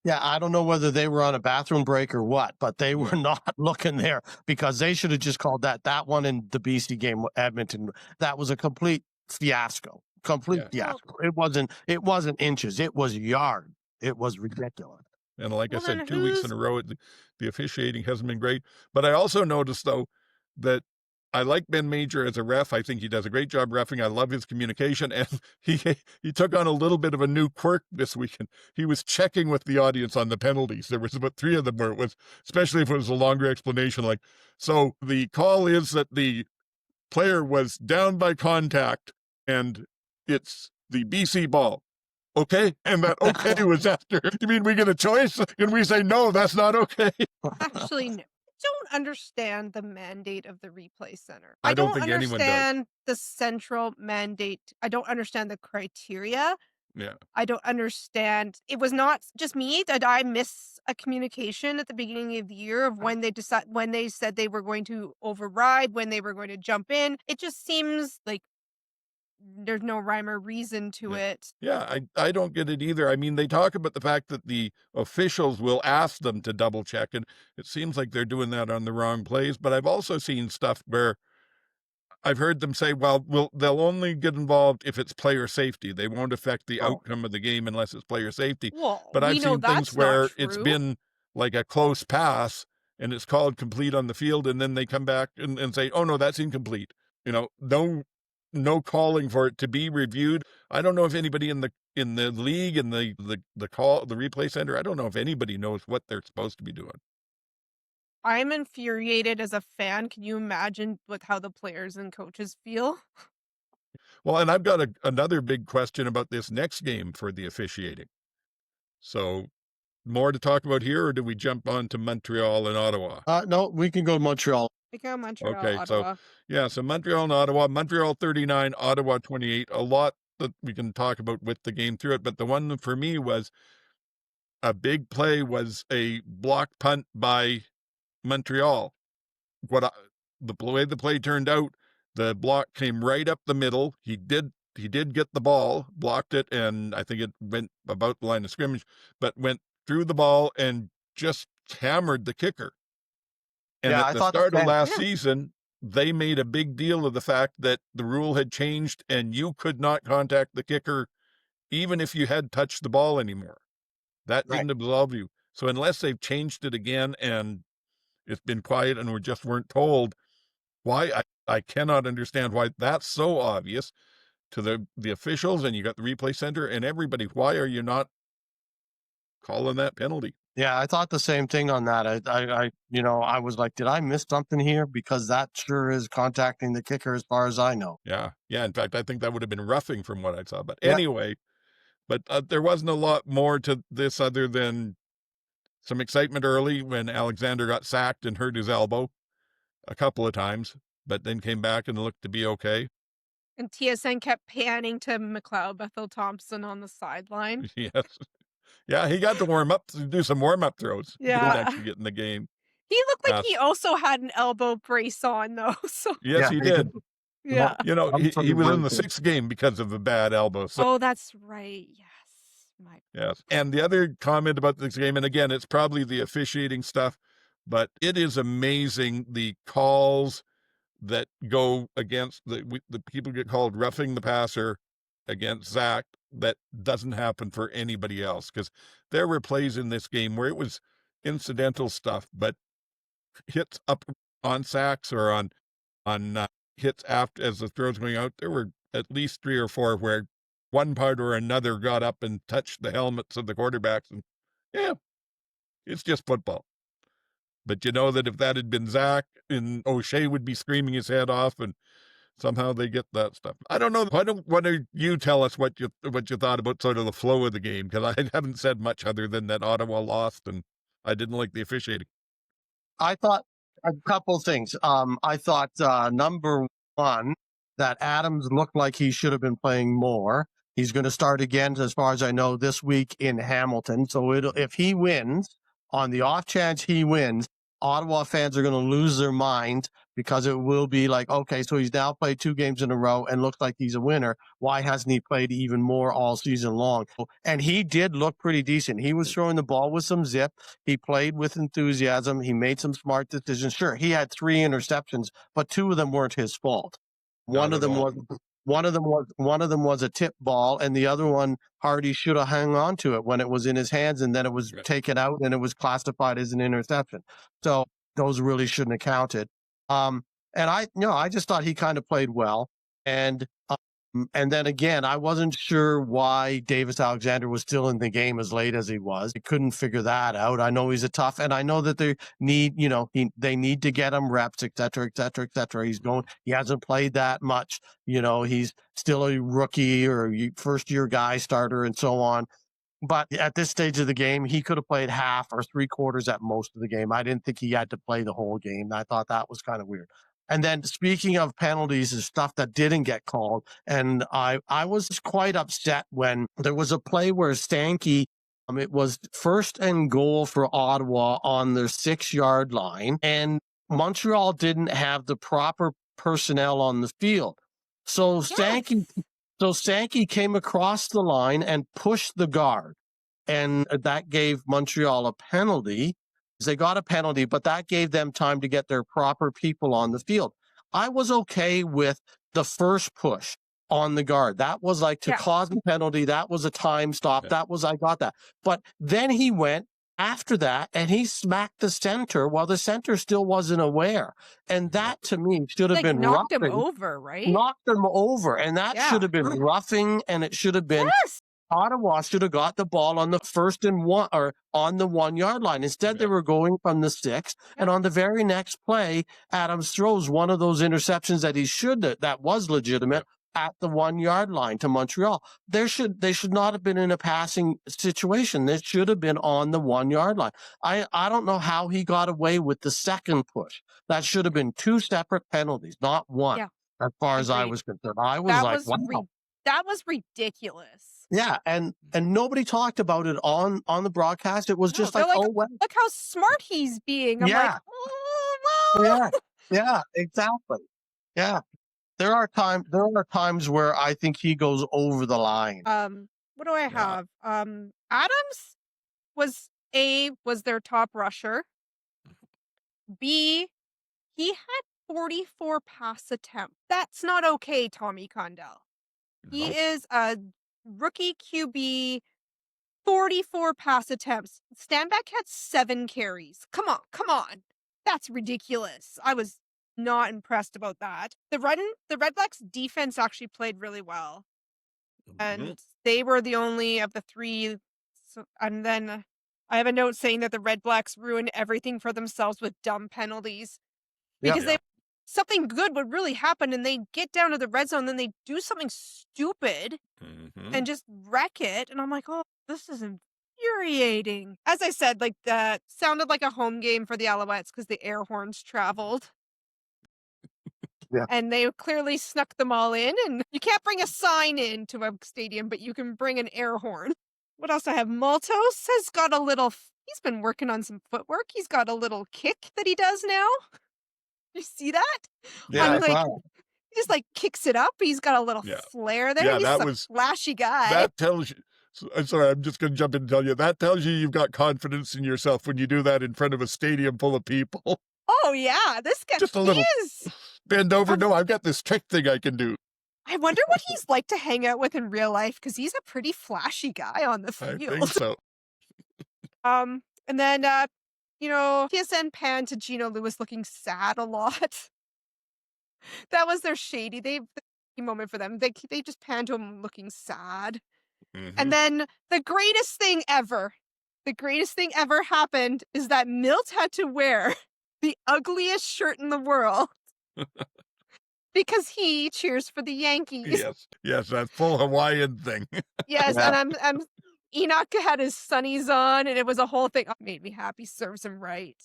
Yeah, I don't know whether they were on a bathroom break or what, but they were not looking there, because they should have just called that one in the BC game, Edmonton. That was a complete fiasco. Fiasco. It wasn't inches. It was yards. It was ridiculous. And like I said, 2 weeks in a row, the officiating hasn't been great. But I also noticed, though, that I like Ben Major as a ref. I think he does a great job reffing. I love his communication. And he took on a little bit of a new quirk this weekend. He was checking with the audience on the penalties. There was about 3 of them where it was, especially if it was a longer explanation, like, so the call is that the player was down by contact and it's the BC ball. Okay, and that okay was after. You mean we get a choice? Can we say, no, that's not okay? Actually, no. I don't understand the mandate of the replay center. I don't think anyone does. understand the central mandate. I don't understand the criteria. Yeah. I don't understand. It was not just me. Did I miss a communication at the beginning of the year of when they said they were going to override, when they were going to jump in? It just seems like there's no rhyme or reason to it. Yeah, I don't get it either. I mean, they talk about the fact that the officials will ask them to double check, and it seems like they're doing that on the wrong plays. But I've also seen stuff where I've heard them say, well, they'll only get involved if it's player safety. They won't affect the outcome of the game unless it's player safety. Well, but I've seen things where it's true. been like a close pass and it's called complete on the field, and then they come back and say, oh, no, that's incomplete. No calling for it to be reviewed. I don't know if anybody in the league, in the replay center, I don't know if anybody knows what they're supposed to be doing. I'm infuriated as a fan. Can you imagine how the players and coaches feel? Well, and I've got another big question about this next game for the officiating. So more to talk about here, or do we jump on to Montreal and Ottawa? No, we can go to Montreal. We go Montreal, Okay, Ottawa. so Montreal and Ottawa. Montreal 39, Ottawa 28. A lot that we can talk about with the game through it, but the one for me was a big play was a block punt by Montreal. The way the play turned out, the block came right up the middle. He did get the ball, blocked it, and I think it went about the line of scrimmage, but went through the ball and just hammered the kicker. And Yeah, at I the thought the start of same. last Yeah. season, they made a big deal of the fact that the rule had changed and you could not contact the kicker even if you had touched the ball anymore. That Right. didn't absolve you. So unless they've changed it again and it's been quiet and we just weren't told why, I cannot understand why that's so obvious to the officials, and you got the replay center and everybody. Why are you not calling that penalty? Yeah, I thought the same thing on that. I was like, did I miss something here? Because that sure is contacting the kicker as far as I know. Yeah. In fact, I think that would have been roughing from what I saw. But Yeah. anyway, there wasn't a lot more to this other than some excitement early when Alexander got sacked and hurt his elbow a couple of times, but then came back and looked to be okay. And TSN kept panning to McLeod Bethel Thompson on the sideline. Yes. Yeah, he got to warm up, to do some warm-up throws. He didn't Yeah. actually get in the game. He looked like Yes. he also had an elbow brace on, though. So Yes, Yeah, he he did. yeah. You know, I'm he sorry, was in the Winston. 6th game because of a bad elbow. So Oh, that's right. Yes. yes. And the other comment about this game, and again, it's probably the officiating stuff, but it is amazing the calls that go against the people get called roughing the passer against Zach. That doesn't happen for anybody else, because there were plays in this game where it was incidental stuff, but hits up on sacks or on hits after as the throw's going out, there were at least 3 or 4 where one part or another got up and touched the helmets of the quarterbacks, and yeah, it's just football. But you know that if that had been Zach, and O'Shea would be screaming his head off, and somehow they get that stuff. I don't know. Why don't you tell us what you thought about sort of the flow of the game? Because I haven't said much other than that Ottawa lost, and I didn't like the officiating. I thought a couple things. I thought number one, that Adams looked like he should have been playing more. He's going to start again, as far as I know, this week in Hamilton. So if he wins, on the off chance he wins, Ottawa fans are going to lose their mind, because it will be like, okay, so he's now played 2 games in a row and looks like he's a winner. Why hasn't he played even more all season long? And he did look pretty decent. He was throwing the ball with some zip. He played with enthusiasm. He made some smart decisions. Sure, he had 3 interceptions, but 2 of them weren't his fault. One of them was a tip ball, and the other one, Hardy should have hung on to it when it was in his hands, and then it was taken out and it was classified as an interception. So those really shouldn't have counted. And I just thought he kind of played well. And then again, I wasn't sure why Davis Alexander was still in the game as late as he was. I couldn't figure that out. I know he's a tough, and I know that they need to get him reps, et cetera, et cetera, et cetera. He hasn't played that much. He's still a rookie or first year guy starter and so on. But at this stage of the game, he could have played half or 3/4 at most of the game. I didn't think he had to play the whole game. I thought that was kind of weird. And then speaking of penalties and stuff that didn't get called, and I was quite upset when there was a play where Stanky, it was 1st and goal for Ottawa on their 6-yard line, and Montreal didn't have the proper personnel on the field. So Stanky came across the line and pushed the guard, and that gave Montreal a penalty. They got a penalty, but that gave them time to get their proper people on the field. I was okay with the first push on the guard. That was like to cause a penalty. That was a time stop. Yeah. I got that. But then he went after that and he smacked the center while the center still wasn't aware. And that to me should have been knocked roughing. him over, right? Knocked him over. And that should have been roughing, and it should have been Ottawa should have got the ball on the 1st and 1 or on the 1-yard line. Instead, they were going from the 6. And on the very next play, Adams throws one of those interceptions that he should have, that was legitimate, at the 1 yard line to Montreal. They should not have been in a passing situation. They should have been on the 1 yard line. I don't know how he got away with the second push. That should have been 2 separate penalties, not one. Yeah. As far as I Agreed. was concerned, I was That like, was wow. that was ridiculous. Yeah, and nobody talked about it on the broadcast. It was No, just they're like, like, oh well. look how smart he's being. I'm like, Yeah. oh, well. Yeah, exactly. Yeah. There are times where I think he goes over the line. What do I have? Adams was their top rusher. B, he had 44 pass attempts. That's not okay, Tommy Condell. He Nope. is a rookie QB, 44 pass attempts. Standback had 7 carries. Come on. That's ridiculous. I was not impressed about that. The Redblacks defense actually played really well. And they were the only of the 3. And then I have a note saying that the Redblacks ruined everything for themselves with dumb penalties. Because something good would really happen and they get down to the red zone, then they do something stupid and just wreck it. And I'm like, oh, this is infuriating. As I said, like that sounded like a home game for the Alouettes because the air horns traveled. Yeah. And they clearly snuck them all in. And you can't bring a sign into a stadium, but you can bring an air horn. What else I have? Maltos has got a little, he's been working on some footwork. He's got a little kick that he does now. You see that? Yeah, I'm like, wow. he just like kicks it up. He's got a little flair there. Yeah, He's that a was- flashy guy. That tells you. I'm sorry, I'm just going to jump in and tell you. That tells you you've got confidence in yourself when you do that in front of a stadium full of people. Oh yeah, this guy Just a little. is. Bend over. No, I've got this trick thing I can do. I wonder what he's like to hang out with in real life because he's a pretty flashy guy on the I field. think so. And then TSN panned to Gino Lewis looking sad a lot. That was their shady. The moment for them. They just panned to him looking sad. And then the greatest thing ever happened is that Milt had to wear the ugliest shirt in the world because he cheers for the Yankees. Yes, that full Hawaiian thing. Yes, Yeah. and I'm Enoch had his sunnies on, and it was a whole thing. Oh, made me happy. Serves him right.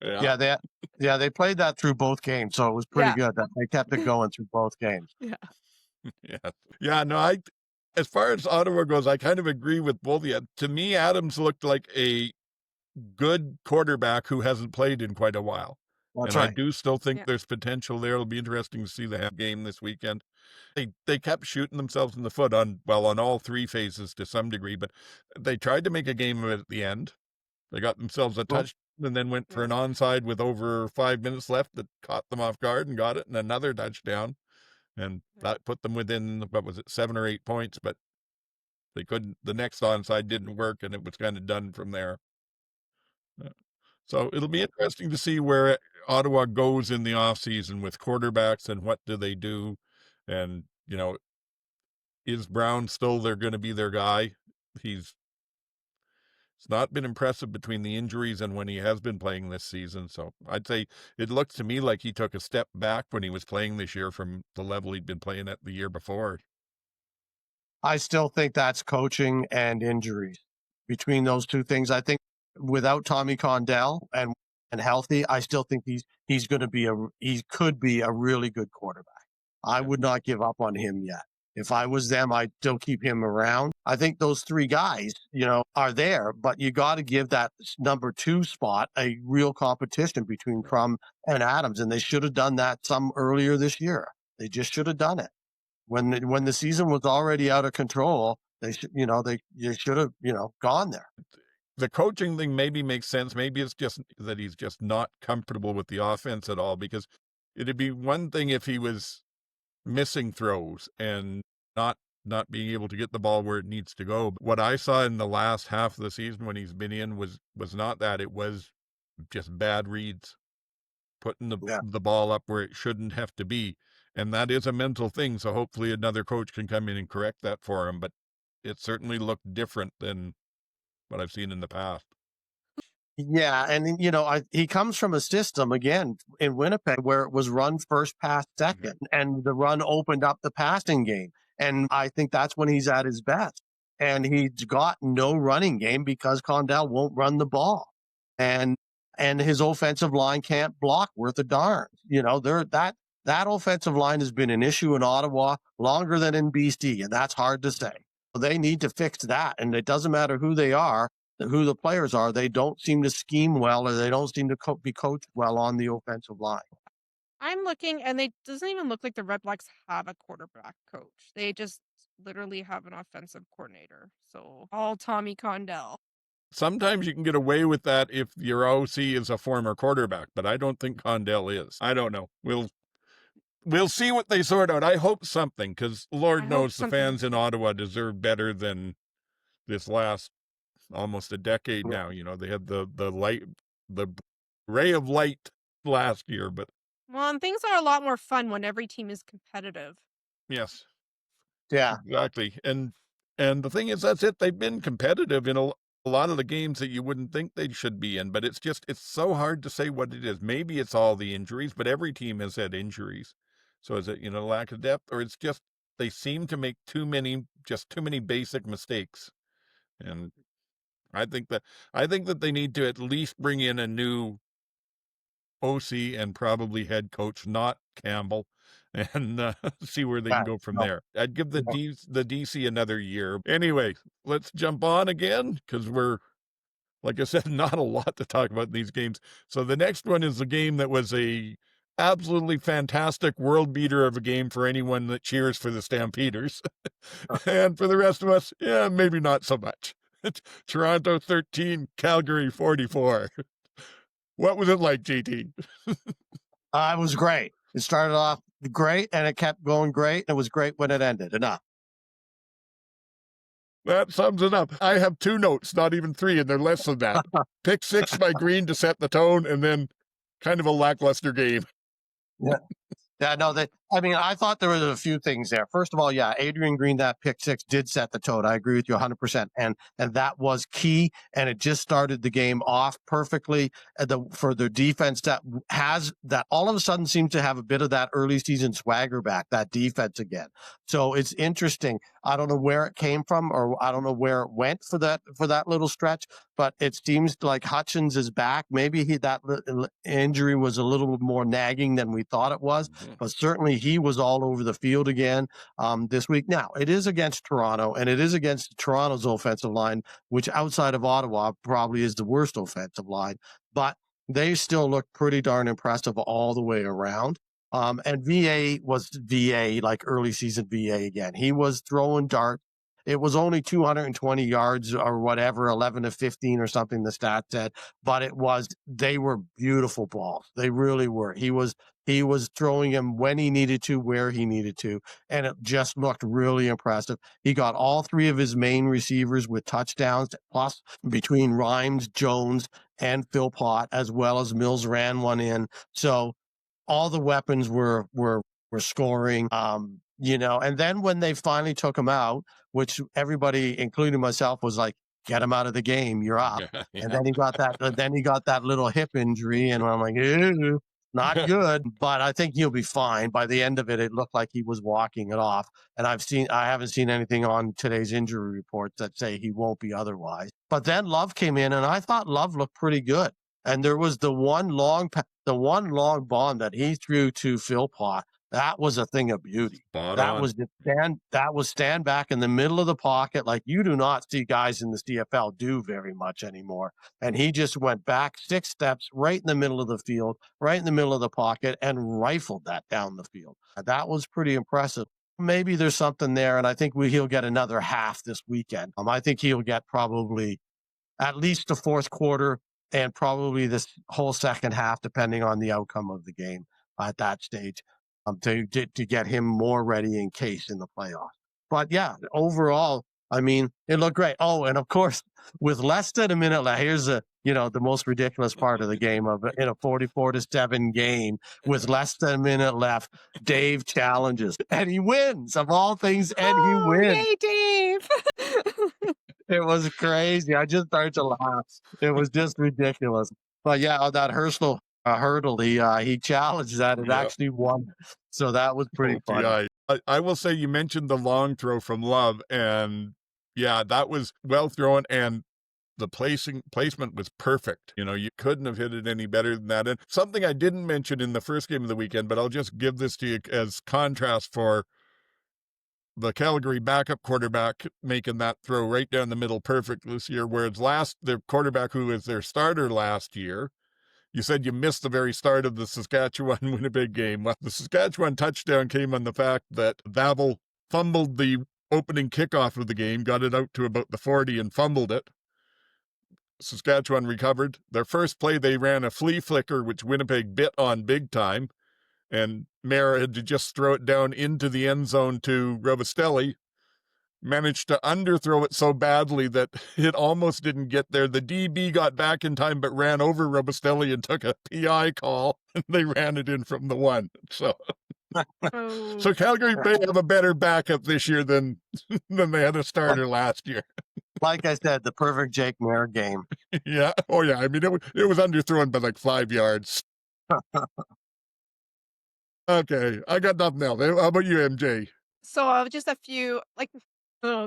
They played that through both games, so it was pretty good that they kept it going through both games. Yeah. No, as far as Ottawa goes, I kind of agree with both of you. To me, Adams looked like a good quarterback who hasn't played in quite a while. That's and right. I do still think there's potential there. It'll be interesting to see the game this weekend. They kept shooting themselves in the foot on all 3 phases to some degree, but they tried to make a game of it at the end. They got themselves a touchdown and then went for an onside with over 5 minutes left that caught them off guard and got it, and another touchdown. And that put them within, 7 or 8 points, but they couldn't, the next onside didn't work, and it was kind of done from there. So it'll be interesting to see where Ottawa goes in the offseason with quarterbacks and what do they do. And, is Brown still going to be their guy? It's not been impressive between the injuries and when he has been playing this season. So I'd say it looks to me like he took a step back when he was playing this year from the level he'd been playing at the year before. I still think that's coaching and injuries. Between those 2 things, I think without Tommy Condell and healthy, I still think he could be a really good quarterback. I would not give up on him yet. If I was them, I'd still keep him around. I think those 3 guys, are there, but you got to give that number 2 spot a real competition between Crum and Adams, and they should have done that some earlier this year. They just should have done it when the season was already out of control. They should, you should have, gone there. The coaching thing maybe makes sense. Maybe it's just that he's just not comfortable with the offense at all, because it'd be one thing if he was missing throws and not being able to get the ball where it needs to go. But what I saw in the last half of the season when he's been in was not that. It was just bad reads, putting the ball up where it shouldn't have to be. And that is a mental thing. So hopefully another coach can come in and correct that for him. But it certainly looked different than what I've seen in the past. Yeah, and he comes from a system again in Winnipeg where it was run first, pass second, and the run opened up the passing game. And I think that's when he's at his best. And he's got no running game because Condell won't run the ball, and his offensive line can't block worth a darn. That offensive line has been an issue in Ottawa longer than in BC, and that's hard to say. They need to fix that, and it doesn't matter who they are. Who the players are, they don't seem to scheme well, or they don't seem to be coached well on the offensive line. I'm looking, and it doesn't even look like the Redblacks have a quarterback coach. They just literally have an offensive coordinator. So all Tommy Condell. Sometimes you can get away with that if your OC is a former quarterback, but I don't think Condell is. I don't know. We'll see what they sort out. I hope something, because Lord knows the fans in Ottawa deserve better than this last almost a decade now. They had the ray of light last year, but and things are a lot more fun when every team is competitive. Yes. Yeah. Exactly. And the thing is, that's it. They've been competitive in a lot of the games that you wouldn't think they should be in, but it's so hard to say what it is. Maybe it's all the injuries, but every team has had injuries. So is it, lack of depth, or it's just they seem to make too many basic mistakes. And I think that they need to at least bring in a new OC and probably head coach, not Campbell, and see where they can go from there. I'd give the DC another year. Anyway, let's jump on again, because we're, like I said, not a lot to talk about in these games. So the next one is a game that was a absolutely fantastic world beater of a game for anyone that cheers for the Stampeders. And for the rest of us, yeah, maybe not so much. Toronto 13, Calgary 44. What was it like, JT? It was great. It started off great, and it kept going great. It was great when it ended. Enough. That sums it up. I have 2 notes, not even 3, and they're less than that. Pick 6 by Green to set the tone, and then kind of a lackluster game. Yeah. Yeah, no, I thought there was a few things there. First of all, yeah, Adrian Green, that pick 6 did set the tone. I agree with you 100%. And that was key. And it just started the game off perfectly for the defense that all of a sudden seems to have a bit of that early season swagger back, that defense again. So it's interesting. I don't know where it came from, or I don't know where it went for that little stretch, but it seems like Hutchins is back. Maybe that injury was a little more nagging than we thought it was, but certainly he was all over the field again this week. Now, it is against Toronto, and it is against Toronto's offensive line, which outside of Ottawa probably is the worst offensive line, but they still look pretty darn impressive all the way around. And VA was VA, like early season VA again. He was throwing darts. It was only 220 yards or whatever, 11 to 15 or something, the stat said, but they were beautiful balls. They really were. He was throwing them when he needed to, where he needed to, and it just looked really impressive. He got all 3 of his main receivers with touchdowns, plus between Rhymes, Jones, and Phil Pate, as well as Mills ran one in. So all the weapons were scoring, and then when they finally took him out, which everybody, including myself, was like, get him out of the game, you're up. Yeah. And then he got that little hip injury, and I'm like, ew, not good, but I think he'll be fine. By the end of it, it looked like he was walking it off. And I haven't seen anything on today's injury reports that say he won't be otherwise. But then Love came in, and I thought Love looked pretty good. And there was the one long bomb that he threw to Phil Pate. That was a thing of beauty. That was stand back in the middle of the pocket, like you do not see guys in the CFL do very much anymore. And he just went back 6 steps right in the middle of the field, right in the middle of the pocket, and rifled that down the field. That was pretty impressive. Maybe there's something there, and I think he'll get another half this weekend. I think he'll get probably at least the 4th quarter, and probably this whole second half, depending on the outcome of the game at that stage, to get him more ready in case in the playoffs. But yeah, overall, it looked great. Oh, and of course, with less than a minute left, here's the most ridiculous part of the game in a 44-7 game with less than a minute left. Dave challenges, and he wins, of all things, and he wins. Yay, Dave! It was crazy. I just started to laugh. It was just ridiculous. But yeah, on that hurdle, he challenged that and Yeah. actually won. So that was pretty funny. I will say you mentioned the long throw from Love, and yeah, that was well thrown, and the placement was perfect. You know, you couldn't have hit it any better than that. And something I didn't mention in the first game of the weekend, but I'll just give this to you as contrast for the Calgary backup quarterback making that throw right down the middle perfect this year, whereas the quarterback who was their starter last year, you said you missed the very start of the Saskatchewan-Winnipeg game. Well, the Saskatchewan touchdown came on the fact that Vavel fumbled the opening kickoff of the game, got it out to about the 40 and fumbled it. Saskatchewan recovered. Their first play, they ran a flea flicker, which Winnipeg bit on big time, and Mara had to just throw it down into the end zone to Robustelli. Managed to underthrow it so badly that it almost didn't get there. The DB got back in time but ran over Robustelli and took a PI call, and they ran it in from the one. So Calgary may have a better backup this year than they had a starter last year. Like I said, the perfect Jake Mara game. Yeah. Oh, yeah. I mean, it was underthrown by like 5 yards. Okay. I got nothing else. How about you, MJ? So just a few,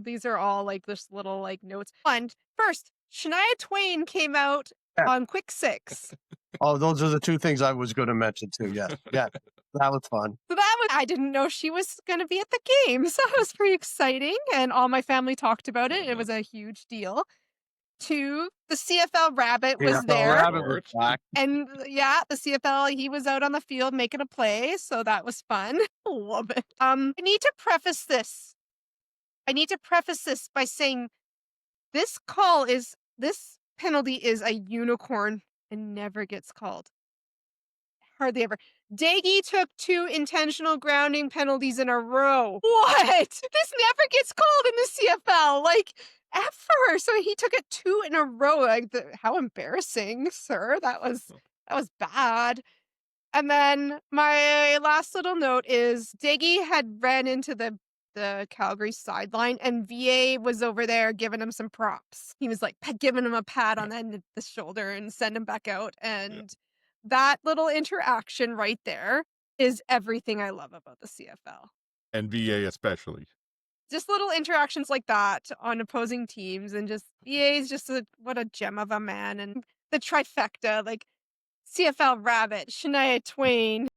these are all like just little like notes. One, first, Shania Twain came out on Quick 6. Oh, those are the two things I was going to mention too. Yeah. Yeah. That was fun. So I didn't know she was going to be at the game. So it was pretty exciting. And all my family talked about it. It was a huge deal. 2, the CFL Rabbit was there. Rabbit was back. And yeah, the CFL, he was out on the field making a play. So that was fun. Love it. I need to preface this by saying this penalty is a unicorn and never gets called. Hardly ever. Daggy took 2 intentional grounding penalties in a row. What? This never gets called in the CFL. Like, ever. So he took it 2 in a row. Like, how embarrassing, sir. That was bad. And then my last little note is Daggy had ran into the Calgary sideline, and VA was over there giving him some props. He was like giving him a pat on the end of the shoulder and send him back out. And that little interaction right there is everything I love about the CFL. And VA especially. Just little interactions like that on opposing teams, and just VA is just what a gem of a man. And the trifecta, like CFL Rabbit, Shania Twain.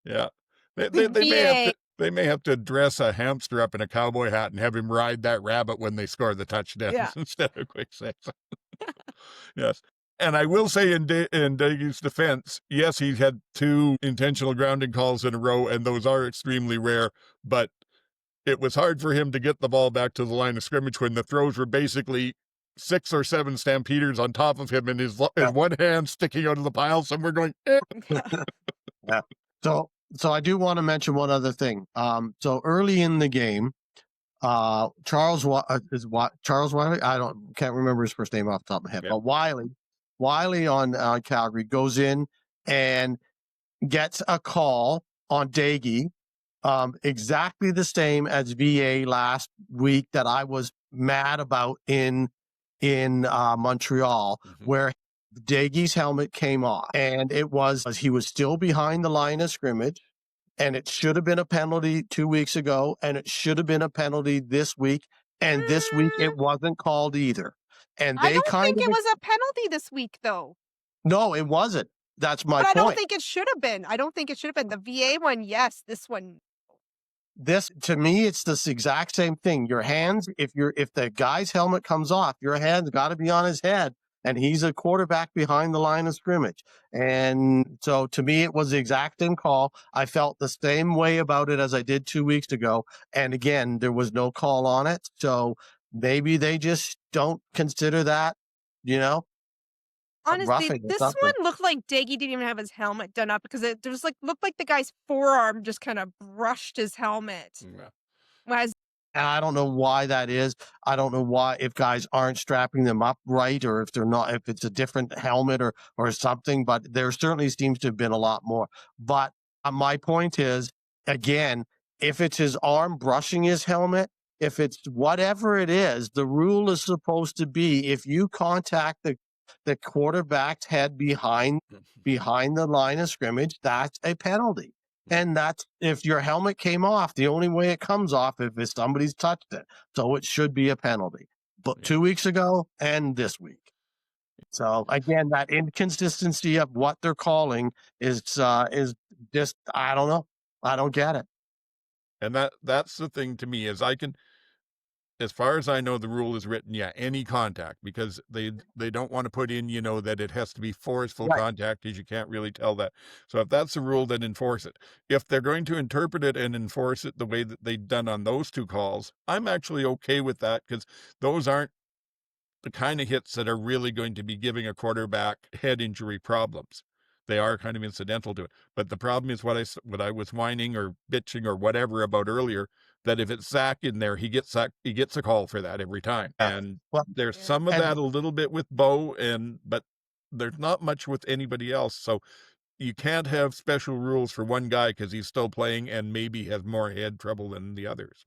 Yeah. They may have to dress a hamster up in a cowboy hat and have him ride that rabbit when they score the touchdowns instead of Quick 6. Yes. And I will say in Daggy's defense, yes, he's had 2 intentional grounding calls in a row, and those are extremely rare, but it was hard for him to get the ball back to the line of scrimmage when the throws were basically 6 or 7 Stampeders on top of him and his one hand sticking out of the pile somewhere going, eh. Yeah. So I do want to mention one other thing. So early in the game, Charles Wiley. Can't remember his first name off the top of my head, but Wiley on Calgary goes in and gets a call on Daggy, exactly the same as VA last week that I was mad about in Montreal, where Daggy's helmet came off, and he was still behind the line of scrimmage, and it should have been a penalty 2 weeks ago, and it should have been a penalty this week, and this week it wasn't called either. And I don't think it was a penalty this week, though. No, it wasn't. That's my point. I don't think it should have been. The VA one, yes. This one. This, to me, it's this exact same thing. Your hands, if the guy's helmet comes off, your hand's got to be on his head, and he's a quarterback behind the line of scrimmage. And so to me, it was the exact same call. I felt the same way about it as I did 2 weeks ago. And again, there was no call on it. So maybe they just don't consider that, Honestly, this one looked like Daggy didn't even have his helmet done up, because it just looked like the guy's forearm just kind of brushed his helmet. And I don't know why that is. I don't know why, if guys aren't strapping them up right, or if it's a different helmet or something, but there certainly seems to have been a lot more. But my point is, again, if it's his arm brushing his helmet, if it's whatever it is, the rule is supposed to be if you contact the quarterback's head behind the line of scrimmage, that's a penalty. And that's if your helmet came off, the only way it comes off if somebody's touched it. So it should be a penalty. But 2 weeks ago and this week. So again, that inconsistency of what they're calling is just, I don't know. I don't get it. And that's the thing to me is as far as I know, the rule is written, any contact, because they don't want to put in, that it has to be forceful contact, because you can't really tell that. So if that's the rule, then enforce it. If they're going to interpret it and enforce it the way that they've done on those two calls, I'm actually okay with that, because those aren't the kind of hits that are really going to be giving a quarterback head injury problems. They are kind of incidental to it. But the problem is what I was whining or bitching or whatever about earlier, that if it's Zach in there, he gets a call for that every time. And there's some of that a little bit with Bo, but there's not much with anybody else. So you can't have special rules for one guy because he's still playing and maybe has more head trouble than the others.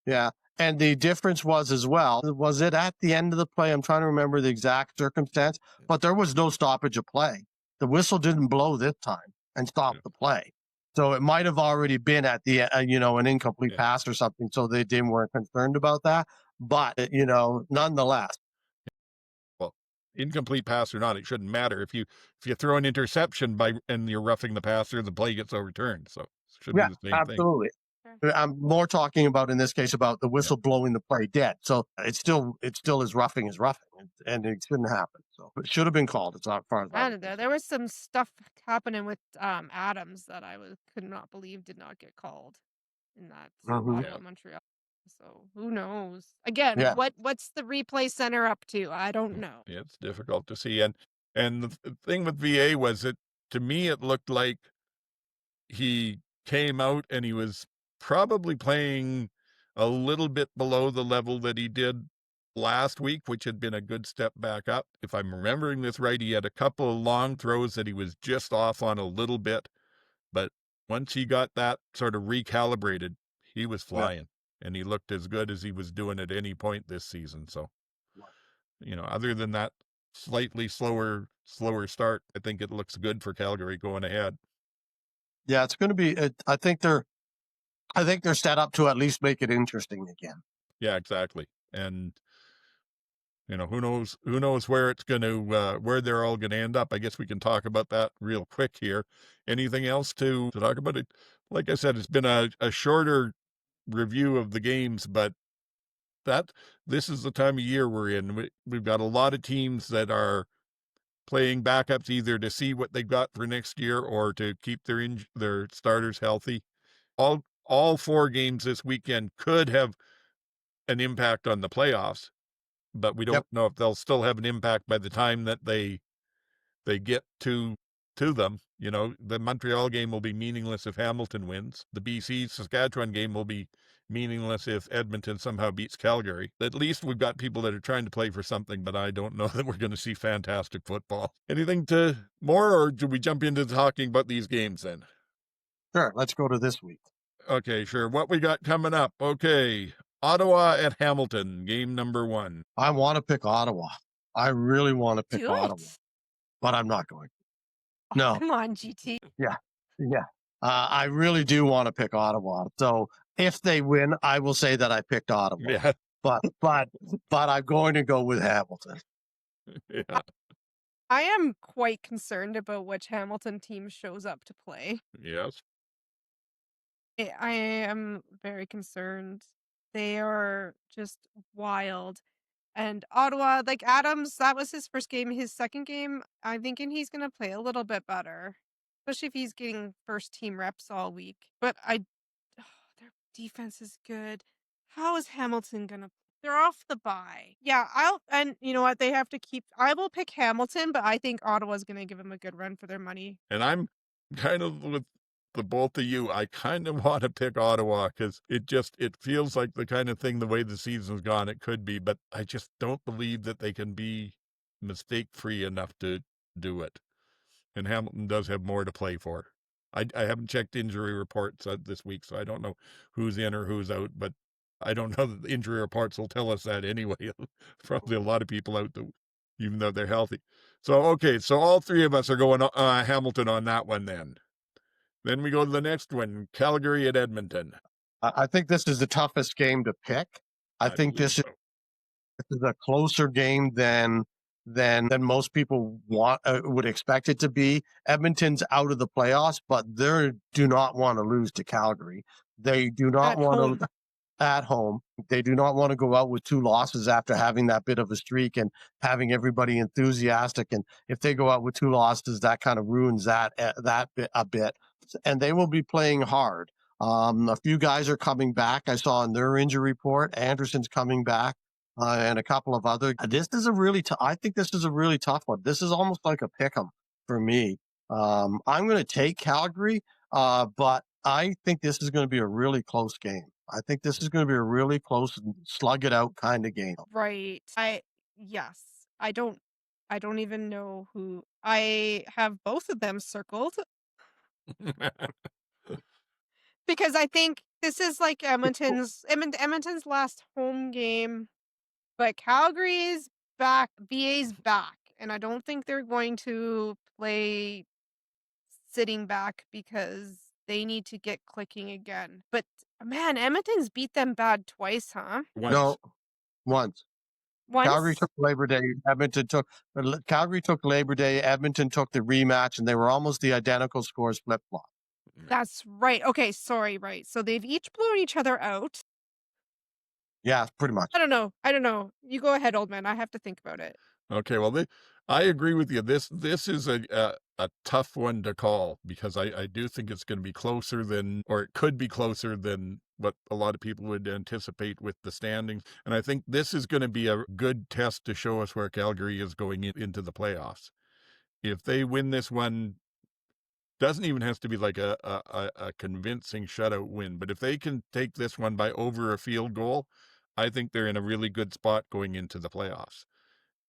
Yeah. And the difference was it at the end of the play? I'm trying to remember the exact circumstance, but there was no stoppage of play. The whistle didn't blow this time and stop the play. So it might have already been at the, an incomplete pass or something. So they weren't concerned about that. But, nonetheless. Well, incomplete pass or not, it shouldn't matter. If you throw an interception and you're roughing the passer, the play gets overturned. So it should be the same absolutely. Thing. I'm more talking about in this case about the whistle blowing the play dead. So it still is roughing, and it shouldn't happen. So it should have been called. It's not far as I don't know. There was some stuff happening with Adams that I could not believe did not get called in that Ottawa Montreal. So who knows? Again, what's the replay center up to? I don't know. It's difficult to see. And the thing with VA was to me, it looked like he came out and he was probably playing a little bit below the level that he did last week, which had been a good step back up. If I'm remembering this right, he had a couple of long throws that he was just off on a little bit. But once he got that sort of recalibrated, he was flying. And he looked as good as he was doing at any point this season. So, other than that slightly slower start, I think it looks good for Calgary going ahead. Yeah, it's going to be. I think they're set up to at least make it interesting again. Yeah, exactly. And who knows where it's going to where they're all going to end up. I guess we can talk about that real quick here. Anything else to talk about? It, like I said, it's been a shorter review of the games, but this is the time of year we're in. We've got a lot of teams that are playing backups either to see what they've got for next year or to keep their starters healthy. All 4 games this weekend could have an impact on the playoffs, but we don't know if they'll still have an impact by the time that they get to them. The Montreal game will be meaningless if Hamilton wins. The BC Saskatchewan game will be meaningless if Edmonton somehow beats Calgary. At least we've got people that are trying to play for something, but I don't know that we're going to see fantastic football. Anything more, or do we jump into talking about these games then? Sure, let's go to this week. Okay, sure. What we got coming up? Okay, Ottawa at Hamilton, game number 1. I want to pick Ottawa. I really want to pick Ottawa, but I'm not going to. No. Come on, GT. Yeah. I really do want to pick Ottawa. So if they win, I will say that I picked Ottawa. Yeah. But I'm going to go with Hamilton. Yeah. I am quite concerned about which Hamilton team shows up to play. Yes. I am very concerned. They are just wild. And Ottawa, like Adams, that was his first game. His second game, I'm thinking he's going to play a little bit better, especially if he's getting first team reps all week. But their defense is good. How is Hamilton going to? They're off the bye. Yeah, and you know what? I will pick Hamilton, but I think Ottawa's going to give them a good run for their money. And I'm kind of with the both of you. I kind of want to pick Ottawa because it feels like the kind of thing, the way the season's gone, it could be, but I just don't believe that they can be mistake-free enough to do it. And Hamilton does have more to play for. I haven't checked injury reports this week, so I don't know who's in or who's out, but I don't know that the injury reports will tell us that anyway. Probably a lot of people out there, even though they're healthy. So, okay, so all three of us are going Hamilton on that one then. Then we go to the next one, Calgary at Edmonton. I think this is the toughest game to pick. I think this is a closer game than most people would expect it to be. Edmonton's out of the playoffs, but they do not want to lose to Calgary. They do not want to at home. They do not want to go out with 2 losses after having that bit of a streak and having everybody enthusiastic. And if they go out with 2 losses, that kind of ruins that bit a bit. And they will be playing hard. A few guys are coming back. I saw in their injury report, Anderson's coming back. And a couple of other. This is I think this is a really tough one. This is almost like a pick 'em for me. I'm going to take Calgary, but I think this is going to be a really close game. I think this is going to be a really close, slug it out kind of game. Right. Yes. I don't even know who. I have both of them circled because I think this is like Edmonton's last home game, but Calgary's back, BA's back, and I don't think they're going to play sitting back because they need to get clicking again. But man, Edmonton's beat them bad twice, huh? No, once. Calgary took Labor Day. Calgary took Labor Day. Edmonton took the rematch, and they were almost the identical scores flip-flop. That's right. Okay, sorry, right. So they've each blown each other out. Yeah, pretty much. I don't know. You go ahead, Oldman. I have to think about it. Okay, well, I agree with you. This is a tough one to call because I do think it's going to be closer than, or it could be closer than what a lot of people would anticipate with the standings. And I think this is going to be a good test to show us where Calgary is going into the playoffs. If they win this one, doesn't even have to be like a convincing shutout win, but if they can take this one by over a field goal, I think they're in a really good spot going into the playoffs.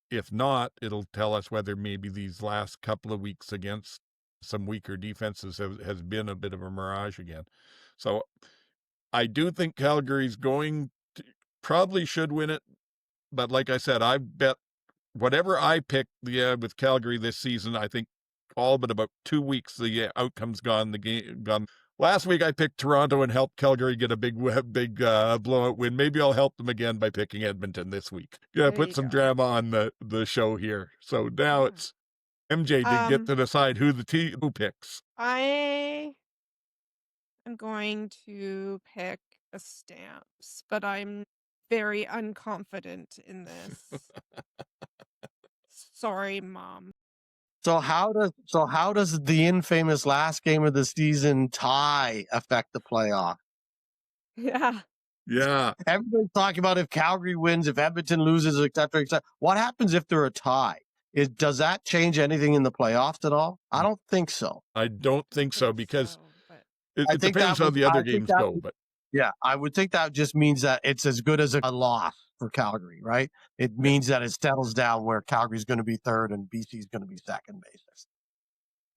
If not, it'll tell us whether maybe these last couple of weeks against some weaker defenses has been a bit of a mirage again. So I do think Calgary's probably should win it. But like I said, I bet whatever I pick with Calgary this season, I think all but about 2 weeks, the outcome's gone, the game gone. Last week I picked Toronto and helped Calgary get a big blowout win. Maybe I'll help them again by picking Edmonton this week. Yeah, put some drama on the show here. So now it's MJ to get to decide who picks. I am going to pick the Stamps, but I'm very unconfident in this. Sorry, Mom. So how does the infamous last game of the season tie affect the playoff? Yeah. Yeah. Everybody's talking about if Calgary wins, if Edmonton loses, et cetera, et cetera. What happens if they're a tie? Does that change anything in the playoffs at all? I don't think so. I don't think so because it depends how the other games go. But yeah, I would think that just means that it's as good as a loss for Calgary, right? It means that it settles down where Calgary's going to be third and BC's going to be second basis.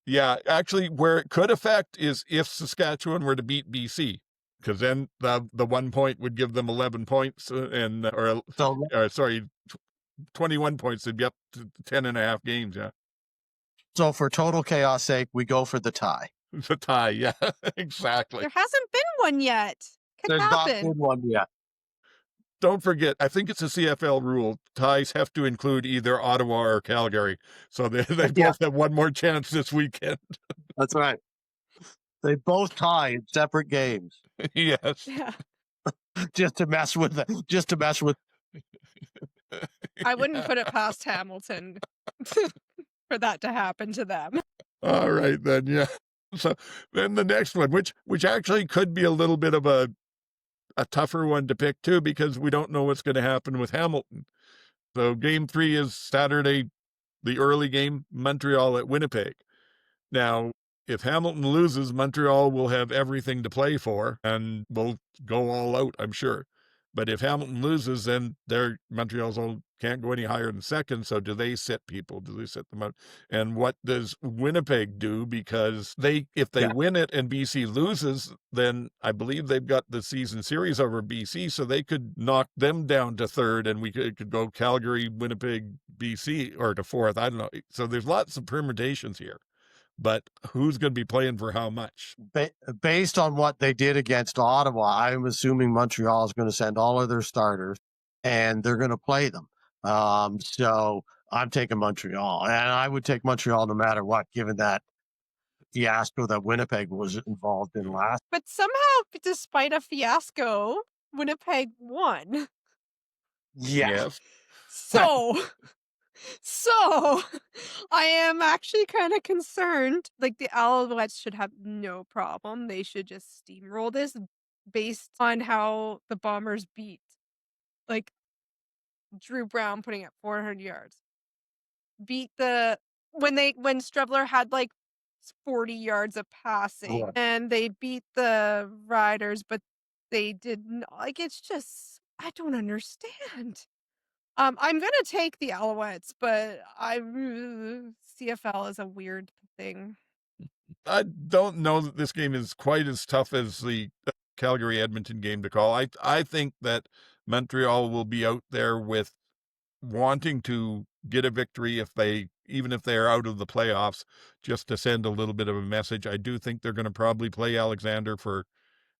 Yeah, actually, where it could affect is if Saskatchewan were to beat BC, because then the 1 point would give them 11 points and 21 points. They'd be up to 10.5 games. Yeah. So for total chaos sake, we go for the tie. The tie, yeah, exactly. There hasn't been one yet. There's not been one yet. Don't forget, I think it's a CFL rule. Ties have to include either Ottawa or Calgary. So they both have one more chance this weekend. That's right. They both tie in separate games. Yes. Yeah. Just to mess with it. I wouldn't put it past Hamilton for that to happen to them. All right, then, yeah. So then the next one, which actually could be a little bit of a tougher one to pick too, because we don't know what's going to happen with Hamilton. So game 3 is Saturday, the early game, Montreal at Winnipeg. Now, if Hamilton loses, Montreal will have everything to play for and will go all out, I'm sure. But if Hamilton loses, then Montreal's can't go any higher than second. So do they sit people? Do they sit them out? And what does Winnipeg do? Because if they win it and BC loses, then I believe they've got the season series over BC, so they could knock them down to third, and we could go Calgary, Winnipeg, BC, or to fourth. I don't know. So there's lots of permutations here. But who's going to be playing for how much? Based on what they did against Ottawa, I'm assuming Montreal is going to send all of their starters and they're going to play them. So I'm taking Montreal, and I would take Montreal no matter what, given that fiasco that Winnipeg was involved in last. But somehow, despite a fiasco, Winnipeg won. Yes. So, I am actually kind of concerned. Like, the Alouettes should have no problem. They should just steamroll this based on how the Bombers beat, like, Drew Brown putting up 400 yards. Beat when Strebler had, like, 40 yards of passing. Right. And they beat the Riders, but they did not. Like, it's just, I don't understand. I'm gonna take the Alouettes, but CFL is a weird thing. I don't know that this game is quite as tough as the Calgary Edmonton game to call. I think that Montreal will be out there with wanting to get a victory even if they're out of the playoffs, just to send a little bit of a message. I do think they're going to probably play Alexander for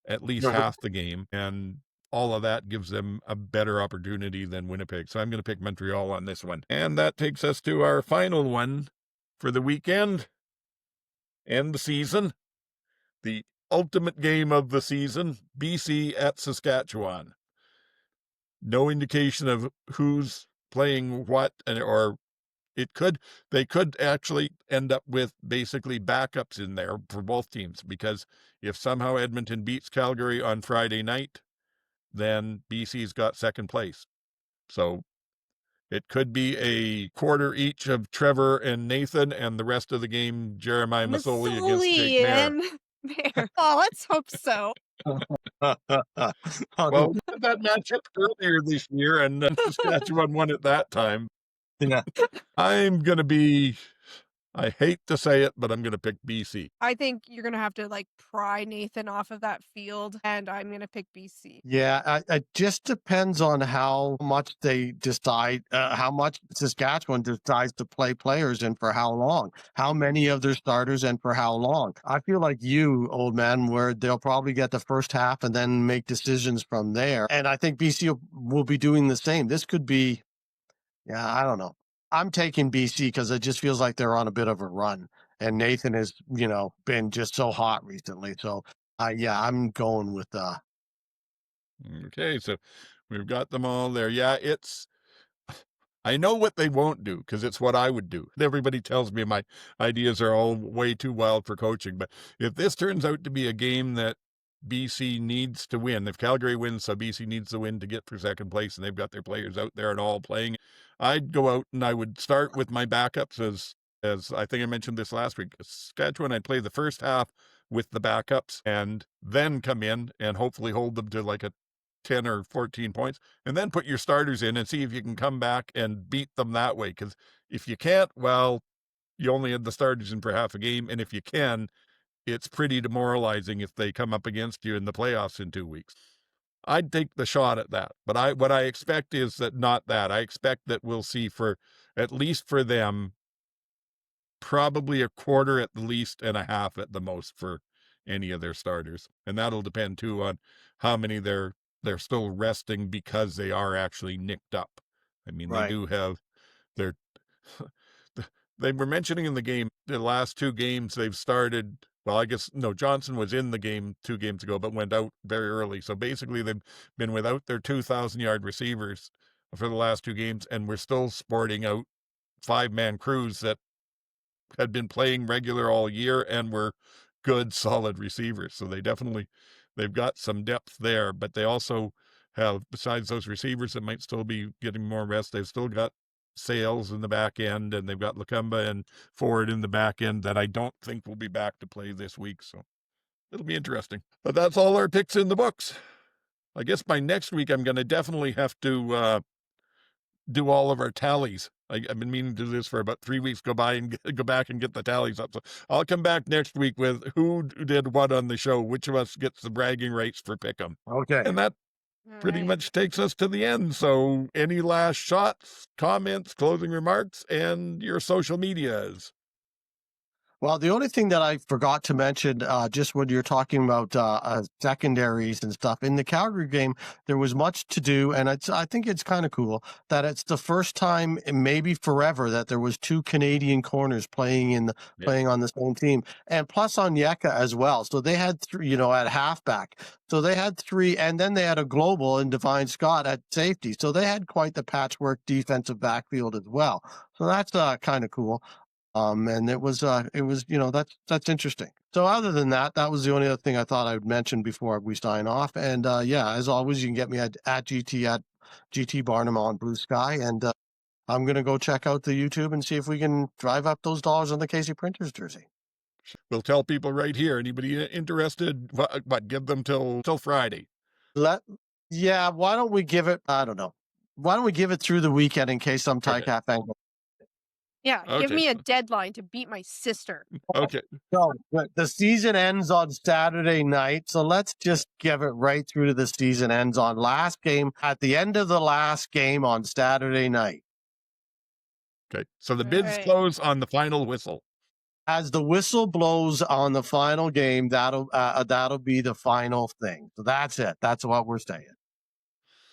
at least half the game, and all of that gives them a better opportunity than Winnipeg. So I'm going to pick Montreal on this one. And that takes us to our final one for the weekend and the season. The ultimate game of the season, BC at Saskatchewan. No indication of who's playing what, or they could actually end up with basically backups in there for both teams, because if somehow Edmonton beats Calgary on Friday night, then BC's got second place. So it could be a quarter each of Trevor and Nathan, and the rest of the game, Jeremiah Masoli against Jake Mayer. Oh, let's hope so. Well, we had that matchup earlier this year, and Saskatchewan won it that time. Yeah. I'm going to be, I hate to say it, but I'm going to pick BC. I think you're going to have to, like, pry Nathan off of that field, and I'm going to pick BC. Yeah, it just depends on how much they decide, how much Saskatchewan decides to play players and for how long, how many of their starters and for how long. I feel like you, old man, where they'll probably get the first half and then make decisions from there. And I think BC will be doing the same. This could be, I don't know. I'm taking BC because it just feels like they're on a bit of a run. And Nathan has, been just so hot recently. So, I'm going with Okay, so we've got them all there. Yeah, I know what they won't do, because it's what I would do. Everybody tells me my ideas are all way too wild for coaching. But if this turns out to be a game that BC needs to win, if Calgary wins, so BC needs to win to get for second place, and they've got their players out there and all playing, I'd go out and I would start with my backups as I think I mentioned this last week. Saskatchewan, I'd play the first half with the backups and then come in and hopefully hold them to like a 10 or 14 points, and then put your starters in and see if you can come back and beat them that way. Because if you can't, well, you only had the starters in for half a game. And if you can, it's pretty demoralizing if they come up against you in the playoffs in 2 weeks. I'd take the shot at that. But what I expect is that not that. I expect that we'll see, for at least for them, probably a quarter at the least and a half at the most for any of their starters. And that'll depend too on how many they're still resting, because they are actually nicked up. I mean, Right. They do have their they were mentioning in the game, the last two games they've started. Well, I guess, no, Johnson was in the game 2 games ago, but went out very early. So basically they've been without their 2,000-yard receivers for the last 2 games, and we're still sporting out 5-man crews that had been playing regular all year and were good, solid receivers. So they've got some depth there, but they also have, besides those receivers that might still be getting more rest, they've still got Sales in the back end, and they've got Lacumba and Ford in the back end that I don't think will be back to play this week. So it'll be interesting. But that's all our picks in the books. I guess by next week, I'm going to definitely have to do all of our tallies. I've been meaning to do this for about 3 weeks. Go back and get the tallies up. So I'll come back next week with who did what on the show, which of us gets the bragging rights for Pick'em. Okay. And that pretty much takes us to the end. So any last shots, comments, closing remarks, and your social medias? Well, the only thing that I forgot to mention, just when you're talking about secondaries and stuff, in the Calgary game, there was much to do, and I think it's kind of cool that it's the first time, maybe forever, that there was 2 Canadian corners playing on the same team, and plus Onyeka as well. So they had 3, at halfback. So they had 3, and then they had a global in Divine Scott at safety. So they had quite the patchwork defensive backfield as well. So that's kind of cool. And it was, that's interesting. So other than that, that was the only other thing I thought I would mention before we sign off. And as always, you can get me at GT Barnum on Blue Sky. And I'm going to go check out the YouTube and see if we can drive up those dollars on the Casey Printers jersey. We'll tell people right here. Anybody interested? What give them till Friday? Why don't we give it? I don't know. Why don't we give it through the weekend in case some Tycap angle? Yeah, give me a deadline to beat my sister. Okay. So the season ends on Saturday night, so let's just give it right through to the season ends on at the end of the last game on Saturday night. Okay, so the bids close on the final whistle. As the whistle blows on the final game, that'll be the final thing. So that's it. That's what we're saying.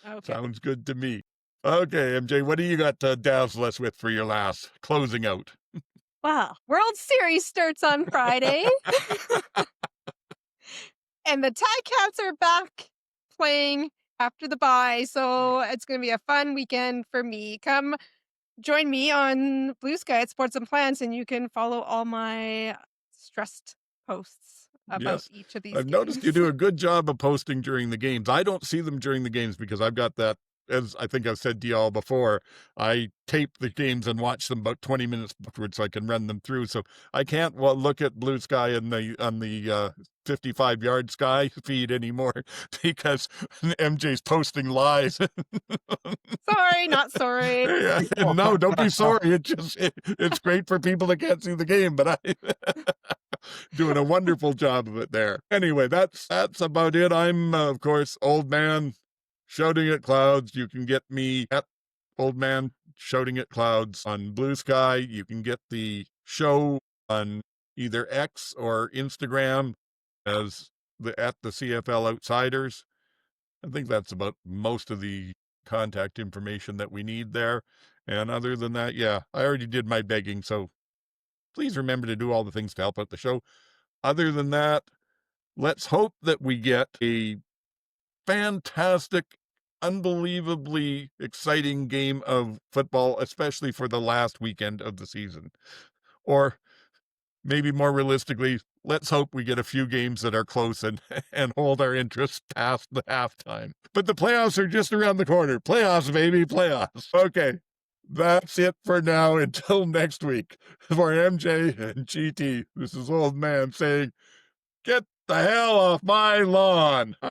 Okay. Sounds good to me. Okay, MJ, what do you got to dazzle us with for your last closing out? Wow. World Series starts on Friday. And the Ticats are back playing after the bye. So it's going to be a fun weekend for me. Come join me on Blue Sky at Sports and Plans, and you can follow all my stressed posts about each of these I've noticed you do a good job of posting during the games. I don't see them during the games because I've got that, as I think I've said to y'all before, I tape the games and watch them about 20 minutes before so I can run them through. So I can't look at Blue Sky on the 55-yard Sky feed anymore because MJ's posting live. Sorry, not sorry. No, don't be sorry. It's great for people that can't see the game, but I doing a wonderful job of it there. Anyway, that's about it. I'm of course Oldman Shouting at Clouds. You can get me at Oldman Shouting at Clouds on Blue Sky. You can get the show on either X or Instagram as at the CFL Outsiders. I think that's about most of the contact information that we need there. And other than that, I already did my begging, so please remember to do all the things to help out the show. Other than that, let's hope that we get a fantastic, unbelievably exciting game of football, especially for the last weekend of the season. Or maybe more realistically, let's hope we get a few games that are close and hold our interest past the halftime. But the playoffs are just around the corner. Playoffs, baby, playoffs. Okay, that's it for now. Until next week. For MJ and GT, this is Old Man saying, get the hell off my lawn.